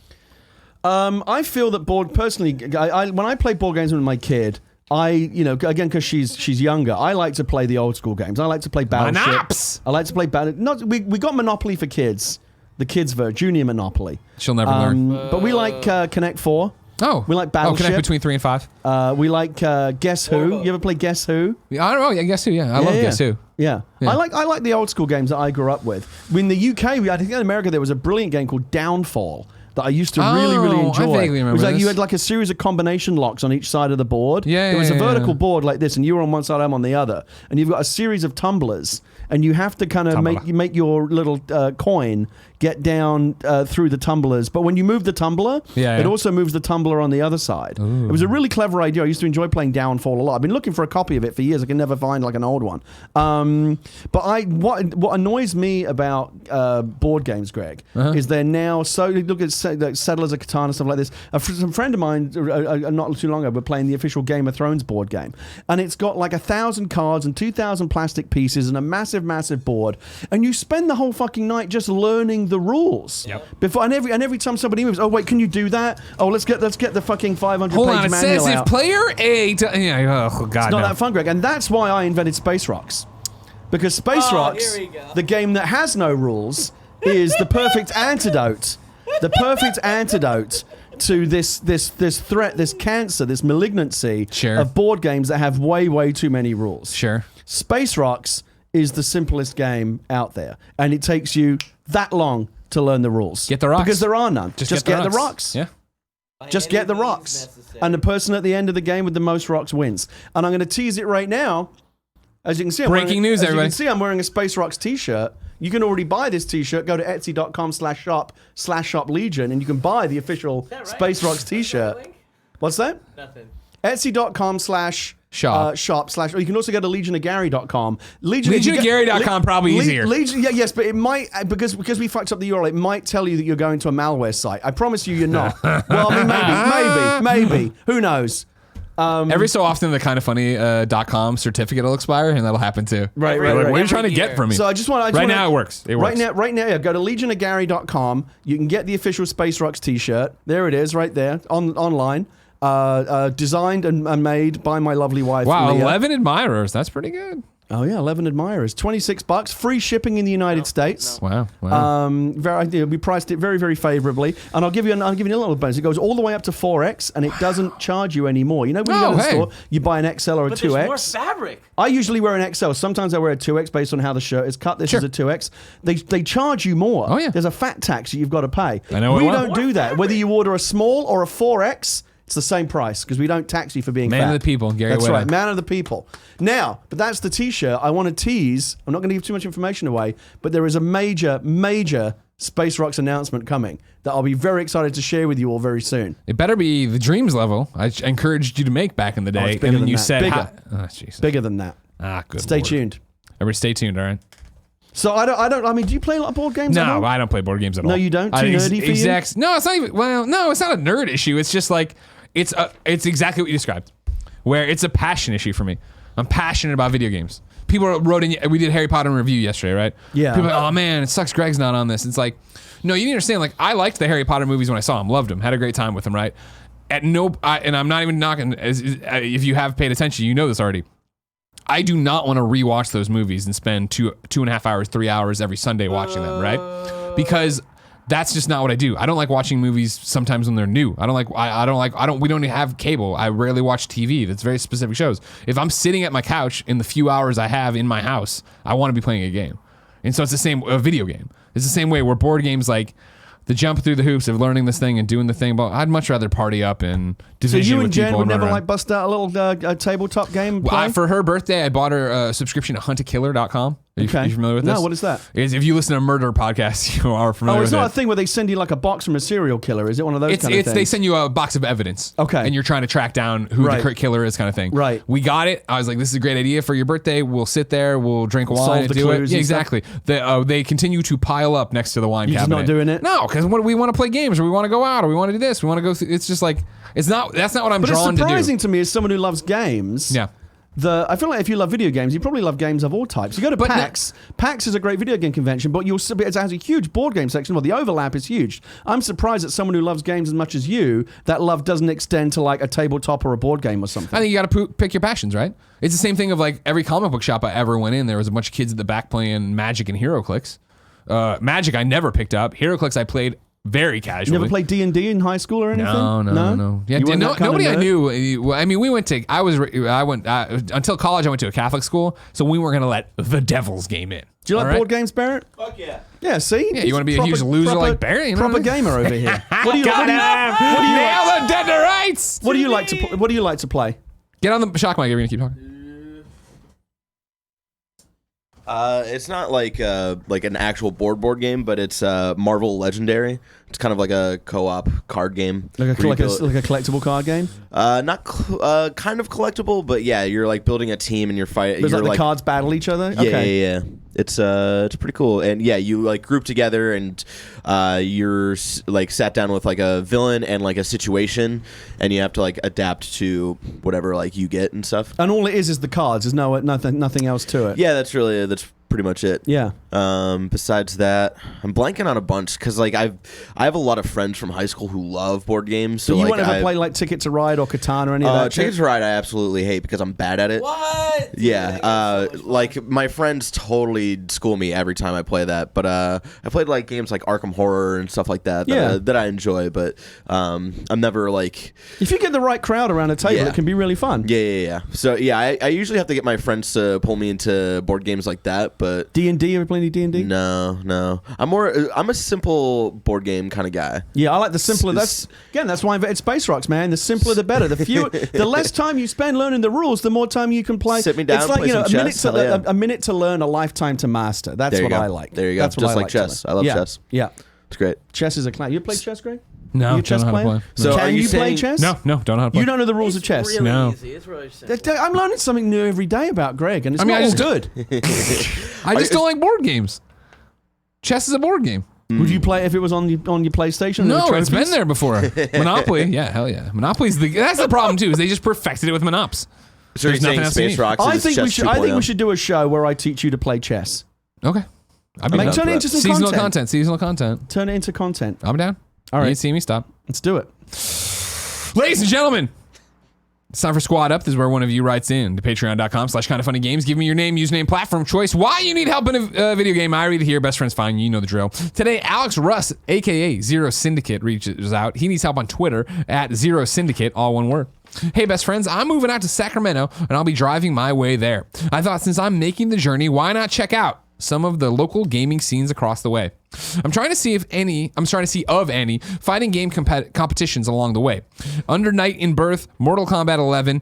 I feel that personally, when I play board games with my kid, again, because she's younger, I like to play the old school games. I like to play Battleship. Monops! I like to play we got Monopoly for kids, the kids version, Junior Monopoly. She'll never learn. But we like Connect 4. Oh, we like Battleship. Connect between 3 and 5. We like Guess Who. You ever play Guess Who? I don't know. Yeah, Guess Who. Yeah, I love Guess Who. Yeah. I like the old school games that I grew up with. In the UK, I think in America there was a brilliant game called Downfall that I used to really enjoy. I vaguely remember it was like this. you had like a series of combination locks on each side of the board. Yeah, it was a yeah. vertical board like this, and you were on one side, I'm on the other, and you've got a series of tumblers, and you have to kind of make your little coin get down through the tumblers. But when you move the tumbler, it also moves the tumbler on the other side. Ooh. It was a really clever idea. I used to enjoy playing Downfall a lot. I've been looking for a copy of it for years. I can never find like an old one. But what annoys me about board games, Greg, is they're now so look at Settlers of Catan and stuff like this. Some friend of mine not too long ago were playing the official Game of Thrones board game, and it's got like 1,000 cards and 2,000 plastic pieces and a massive board, and you spend the whole fucking night just learning the rules. Yep. Before and every time somebody moves, oh wait, can you do that? Oh, let's get the fucking 500 Hold page on, it manual says out. if player A. Oh God, It's not that fun, Greg, and that's why I invented Space Rocks, because Space Rocks, here we go. the game that has no rules, is the perfect antidote. The perfect antidote to this threat, this cancer, this malignancy of board games that have way too many rules. Sure. Space Rocks is the simplest game out there, and it takes you that long to learn the rules. Get the rocks. Because there are none. Just get the rocks. Yeah. Just get the rocks. And the person at the end of the game with the most rocks wins. And I'm going to tease it right now. As you can see, Breaking news, everybody. As you can see, I'm wearing a Space Rocks t-shirt. You can already buy this t-shirt. Go to etsy.com/shop Legion, and you can buy the official Space Rocks t-shirt. What's that? Nothing. Etsy.com/shop/ or you can also go to legionofgary.com. Legionofgary.com probably easier. Yes, but it might, because we fucked up the URL, it might tell you that you're going to a malware site. I promise you're not. Well, I mean, maybe. Who knows? Every so often, the Kind of Funny .com certificate will expire, and that'll happen too. Right. What are you trying to get from me? So I just want right now it works. It works. Right now, yeah, go to legionofgary.com. You can get the official Space Rocks t-shirt. There it is, right there, online. Designed and made by my lovely wife. Wow, Leah. 11 admirers. That's pretty good. Oh yeah, 11 admirers. $26, free shipping in the United States. Wow. We priced it very favorably, and I'll give you a little bonus. It goes all the way up to 4X, and it doesn't charge you anymore. You know when you go to the store, you buy an XL or a 2X. There's more fabric. I usually wear an XL. Sometimes I wear a 2X based on how the shirt is cut. This is a 2X. They charge you more. Oh yeah. There's a fat tax that you've got to pay. I know. We don't do that. Fabric. Whether you order a small or a 4X. It's the same price because we don't tax you for being Man fat. of the people, Gary That's Whitta. right, man of the people. Now, but that's the t-shirt. I want to tease. I'm not going to give too much information away, but there is a major Space Rocks announcement coming that I'll be very excited to share with you all very soon. It better be the Dreams level I encouraged you to make back in the day. it's bigger than you that. said, Bigger. Jesus. Bigger than that. Good. Stay Lord. tuned. Everybody stay tuned, all right? So I mean, do you play a lot of board games? No, I don't play board games at all. No, you don't? Too nerdy for you? No, it's not even. Well, no, it's not a nerd issue. It's just like it's exactly what you described, where it's a passion issue for me. I'm passionate about video games. People wrote in. We did Harry Potter review yesterday, right? Yeah. People are like, oh man, it sucks Greg's not on this. It's like, no, you need to understand. Like, I liked the Harry Potter movies when I saw them, loved them, had a great time with them, right? And I'm not even knocking. If you have paid attention, you know this already. I do not want to rewatch those movies and spend 2.5 hours, 3 hours every Sunday watching them, right? Because that's just not what I do. I don't like watching movies sometimes when they're new. We don't have cable. I rarely watch TV. That's very specific shows. If I'm sitting at my couch in the few hours I have in my house, I want to be playing a game. And so it's the same, a video game. It's the same way where board games like the jump through the hoops of learning this thing and doing the thing, but I'd much rather party up and division So you with and Jen people would never run like bust out a little tabletop game? Well, play? for her birthday, I bought her a subscription to huntakiller.com. Are you familiar with this? No, what is that? If you listen to murder podcasts, you are familiar with it. It's not a thing where they send you like a box from a serial killer. Is it one of those kind of things? They send you a box of evidence. Okay. And you're trying to track down who the killer is kind of thing. Right. We got it. I was like, this is a great idea for your birthday. We'll sit there. We'll drink wine Solve and the do it. clues Yeah, and stuff. exactly. They continue to pile up next to the wine You're just cabinet. not doing it? No, because we want to play games or we want to go out or we want to do this. We want to go through. It's just like, that's not what I'm But it's drawn to do. surprising to me as someone who loves games. Yeah. I feel like if you love video games, you probably love games of all types. You go to PAX. PAX is a great video game convention, but it has a huge board game section. Well, the overlap is huge. I'm surprised that someone who loves games as much as you, that love doesn't extend to like a tabletop or a board game or something. I think you got to pick your passions, right? It's the same thing of like every comic book shop I ever went in, there was a bunch of kids at the back playing Magic and HeroClix. Magic I never picked up. HeroClix I played very casually. You never played D&D in high school or anything? No. Yeah, You weren't that kind of nobody I nerd? knew. I mean, we went to. I went until college. I went to a Catholic school, so we weren't going to let the Devil's game in. Do you like All right? board games, Barrett? Fuck yeah. Yeah, see? Yeah, you want to be a huge loser like Barry? You know Proper what I mean? gamer over here. What do you Got him! Nail the dead to rights. What do you like to play? Get on the shock mic. Are we gonna keep talking? It's not like an actual board game, but it's Marvel Legendary. It's kind of like a co-op card game. Like a collectible card game? Not kind of collectible, but yeah, you're like building a team and you're fighting. There's you're like the cards battle each other? Yeah, Okay. yeah. It's pretty cool, and yeah, you like group together and you're like sat down with like a villain and like a situation, and you have to like adapt to whatever like you get and stuff. And all it is the cards. There's nothing else to it. Yeah, that's pretty much it. Yeah. Besides that, I'm blanking on a bunch because like I have a lot of friends from high school who love board games. So you like, won't ever play like Ticket to Ride or Catan or any of that? Ticket to Ride, I absolutely hate because I'm bad at it. What? Yeah, like my friends totally school me every time I play that. But I played like games like Arkham Horror and stuff like that. That I enjoy. But I'm never like. If you get the right crowd around a table, it can be really fun. Yeah. So yeah, I usually have to get my friends to pull me into board games like that. But D&D, ever play any D&D? No. I'm a simple board game kind of guy. Yeah, I like the simpler. That's why I invented Space Rocks, man. The simpler, the better. The less time you spend learning the rules, the more time you can play. Sit me down, it's like play some chess. a minute to learn, a lifetime to master. That's There you what go. I like. There you go. That's what Just I like like chess. to I love learn. chess. Yeah, It's great. chess is a class. You play chess, Greg? No, you a chess don't know how to player? play. So Can are you you play saying- chess? No, don't know how to play. You don't know the rules of It's chess. really No. easy. It's really simple. I'm learning something new every day about Greg, and it's I not just- all good. I just don't like board games. Chess is a board game. Would you play it if it was on your PlayStation? No, and it's been there before. Monopoly, yeah, hell yeah. Monopoly's that's the problem too. Is they just perfected it with Monops. So you're There's nothing saying else you Space need. Rocks I is think chess we should. I think 2.0? we should do a show where I teach you to play chess. Okay, I'd be Like, down turn for it into that. some Seasonal content. Seasonal content. Turn it into content. I'm down. All right. You ain't see me stop. Let's do it. Ladies and gentlemen, it's time for Squad Up. This is where one of you writes in to patreon.com/kindoffunnygames. Give me your name, username, platform choice, why you need help in a video game. I read it here. Best friends fine. You know the drill. Today, Alex Russ, a.k.a. Zero Syndicate, reaches out. He needs help on Twitter at Zero Syndicate, all one word. Hey, best friends, I'm moving out to Sacramento, and I'll be driving my way there. I thought since I'm making the journey, why not check out some of the local gaming scenes across the way. I'm trying to see of any fighting game competitions along the way. Under Night in Birth, Mortal Kombat 11,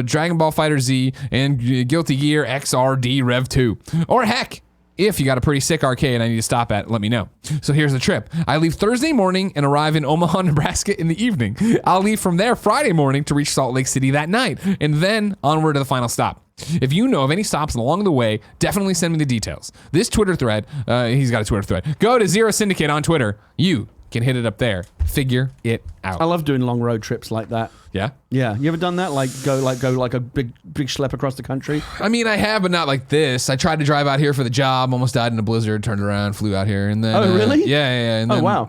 Dragon Ball Fighter Z, and Guilty Gear XRD Rev 2. Or heck, if you got a pretty sick arcade I need to stop at, let me know. So here's the trip. I leave Thursday morning and arrive in Omaha, Nebraska in the evening. I'll leave from there Friday morning to reach Salt Lake City that night, and then onward to the final stop. If you know of any stops along the way, definitely send me the details. This Twitter thread, he's got a Twitter thread. Go to Zero Syndicate on Twitter. You can hit it up there. Figure it out. I love doing long road trips like that. Yeah? Yeah. You ever done that? Go like a big schlep across the country? I mean, I have, but not like this. I tried to drive out here for the job, almost died in a blizzard, turned around, flew out here, and then... Oh, really? Yeah. And Oh, then wow.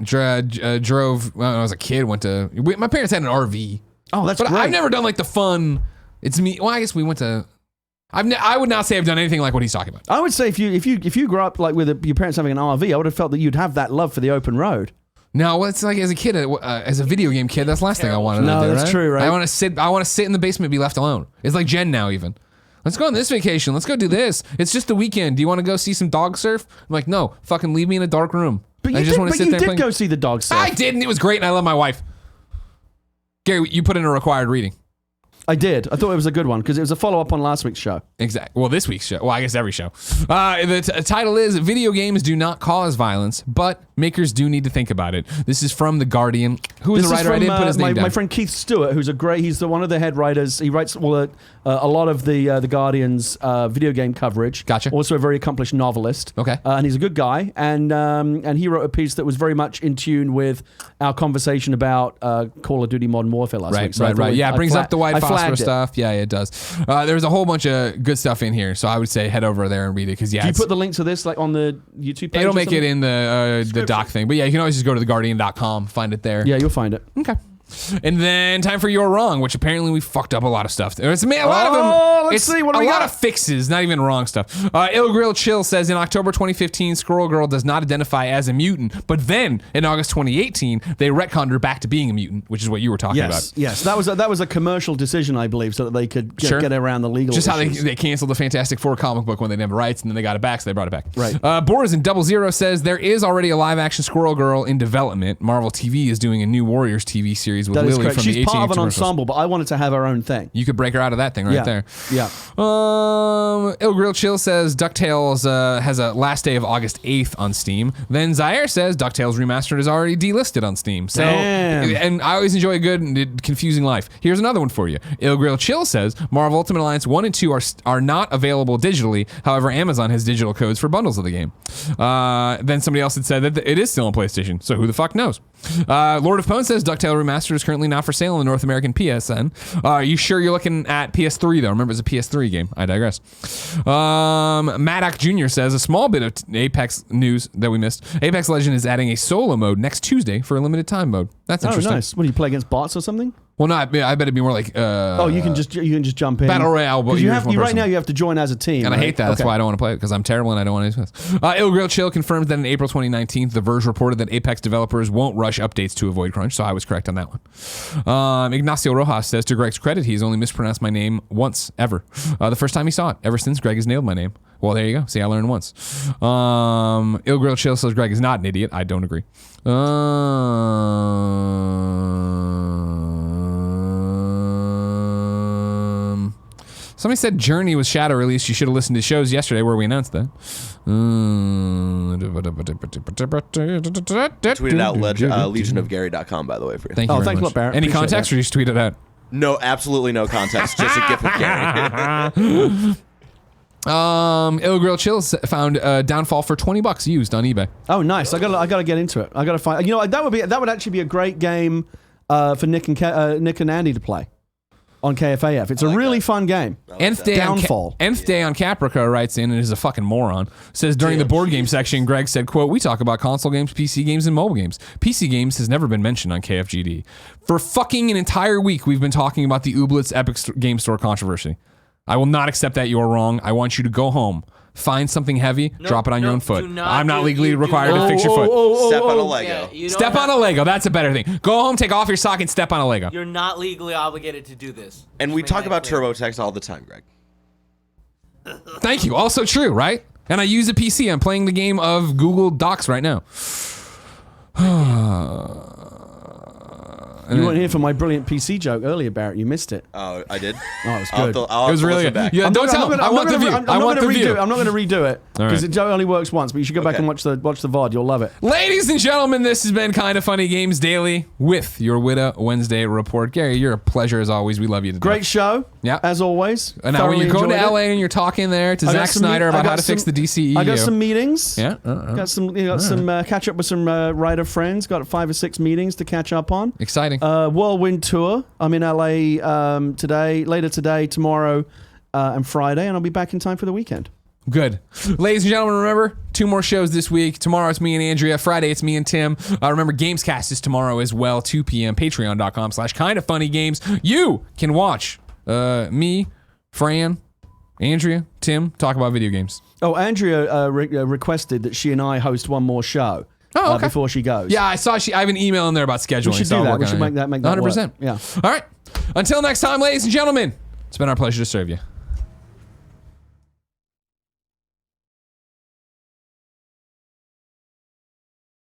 drove, when I was a kid, my parents had an RV. Oh, that's But great. I've never done like the fun, it's me, well, I guess we went to... I would not say I've done anything like what he's talking about. I would say if you grew up like with your parents having an RV, I would have felt that you'd have that love for the open road. No, it's like as a kid, as a video game kid, that's the last thing I wanted to do. No, that's true, right? I want to sit in the basement and be left alone. It's like Jen now even. Let's go on this vacation. Let's go do this. It's just the weekend. Do you want to go see some dog surf? I'm like, no, fucking leave me in a dark room. But you I just want to sit there playing. Go see the dog surf. I did, and it was great, and I love my wife. Gary, you put in a required reading. I did. I thought it was a good one because it was a follow-up on last week's show. Exactly. Well, this week's show. Well, I guess every show. The title is Video Games Do Not Cause Violence, but Makers Do Need to Think About It. This is from The Guardian. Who is the writer? I didn't put his name down. My friend Keith Stewart, who's he's one of the head writers. He writes a lot of the Guardian's video game coverage. Gotcha. Also a very accomplished novelist. Okay. And he's a good guy. And he wrote a piece that was very much in tune with our conversation about Call of Duty Modern Warfare last week. So Right. Yeah, it brings up the white phosphorus it. stuff. Yeah, it does. There's a whole bunch of good stuff in here, so I would say head over there and read it because Do you put the link to this like on the YouTube page? It'll make it in the doc thing, but yeah, you can always just go to theguardian.com, find it there. Yeah, you'll find it. Okay. And then time for You're Wrong, which apparently we fucked up a lot of stuff. There's a lot of them. Let's see. What do we got? A got? lot of fixes, not even wrong stuff. Ill Grill Chill says in October 2015, Squirrel Girl does not identify as a mutant, but then in August 2018, they retconned her back to being a mutant, which is what you were talking about. Yes, that was a commercial decision, I believe, so that they could get around the legal. Just issues. how they canceled the Fantastic Four comic book when they didn't have rights, and then they got it back, so they brought it back. Right. Boris in 00 says there is already a live-action Squirrel Girl in development. Marvel TV is doing a new Warriors TV series with That is Lily correct. from She's the part of an commercials. ensemble, but I wanted to have her own thing. You could break her out of that thing right there. Yeah. Ill Grill Chill says Ducktales has a last day of August 8th on Steam. Then Zaire says Ducktales Remastered is already delisted on Steam. So, Damn. and I always enjoy a good confusing life. Here's another one for you. Ill Grill Chill says Marvel Ultimate Alliance 1 and 2 are not available digitally. However, Amazon has digital codes for bundles of the game. Then somebody else had said that it is still on PlayStation. So who the fuck knows? Lord of Pwn says Ducktale Remastered is currently not for sale in the North American PSN. Are you sure you're looking at PS3 though? Remember, it's a PS3 game. I digress. Maddock Jr. says a small bit of Apex news that we missed. Apex Legend is adding a solo mode next Tuesday for a limited time mode. That's interesting. Nice. What do you play against bots or something? Well, no, I bet it'd be more like you can just jump in. Battle Royale, but right now you have to join as a team. And right? I hate that. That's why I don't want to play it, because I'm terrible and I don't want to do this. Ill Grill Chill confirms that in April 2019, The Verge reported that Apex developers won't rush updates to avoid crunch, so I was correct on that one. Ignacio Rojas says, to Greg's credit, he's only mispronounced my name once, ever. The first time he saw it. Ever since, Greg has nailed my name. Well, there you go. See, I learned once. Ill Grill Chill says Greg is not an idiot. I don't agree. Somebody said Journey was shadow released. You should have listened to shows yesterday where we announced that. Tweeted out legionofgary.com, by the way, for you. Thank you very thanks a much. lot, Barrett. Any Appreciate context, that. or just tweet it out? No, absolutely no context. Just a gif of Gary. Ill Grill Chills found Downfall for $20 used on eBay. Oh, nice. I gotta get into it. I gotta find. You know, that would actually be a great game for Nick and Andy to play on KFAF. It's a really fun game. Nth Day Downfall. Nth Day on Caprica writes in and is a fucking moron. Says during the board game section, Greg said, quote, we talk about console games, PC games, and mobile games. PC games has never been mentioned on KFGD. For fucking an entire week, we've been talking about the Ooblets Epic Game Store controversy. I will not accept that. You're wrong. I want you to go home. Find something heavy, drop it on your own foot. I'm not legally required to fix your foot. Step on a Lego. Yeah, Step on a Lego. That's a better thing. Go home, take off your sock, and step on a Lego. You're not legally obligated to do this. And we talk about TurboTax all the time, Greg. Thank you. Also true, right? And I use a PC. I'm playing the game of Google Docs right now. You weren't here for my brilliant PC joke earlier, Barrett. You missed it. Oh, I did? Oh, it was good. It was really good. Back. Yeah, don't tell. I want the view. I want the view. I'm not going to redo it because right. it only works once. But you should go back and watch the VOD. You'll love it. Ladies and gentlemen, this has been Kinda Funny Games Daily with your Whitta Wednesday report. Gary, you're a pleasure as always. We love you to death. Great show. Yeah. As always. And now when you go to Thoroughly LA enjoyed and you're talking there to Zack Snyder about how to fix the DCEU. I got some meetings. Yeah. Got some catch up with some writer friends. Got 5 or 6 meetings to catch up on. Exciting. Whirlwind tour. I'm in LA later today, tomorrow, and Friday, and I'll be back in time for the weekend. Good. Ladies and gentlemen, remember, 2 more shows this week. Tomorrow it's me and Andrea. Friday it's me and Tim. Remember, Gamescast is tomorrow as well, 2 p.m. Patreon.com/kindafunnygames. You can watch me, Fran, Andrea, Tim, talk about video games. Oh, Andrea requested that she and I host one more show. Oh, okay. Before she goes. Yeah, I saw I have an email in there about scheduling. We should so do I'll that. work We on should it. make that 100%. work. Yeah. All right. Until next time, ladies and gentlemen, it's been our pleasure to serve you.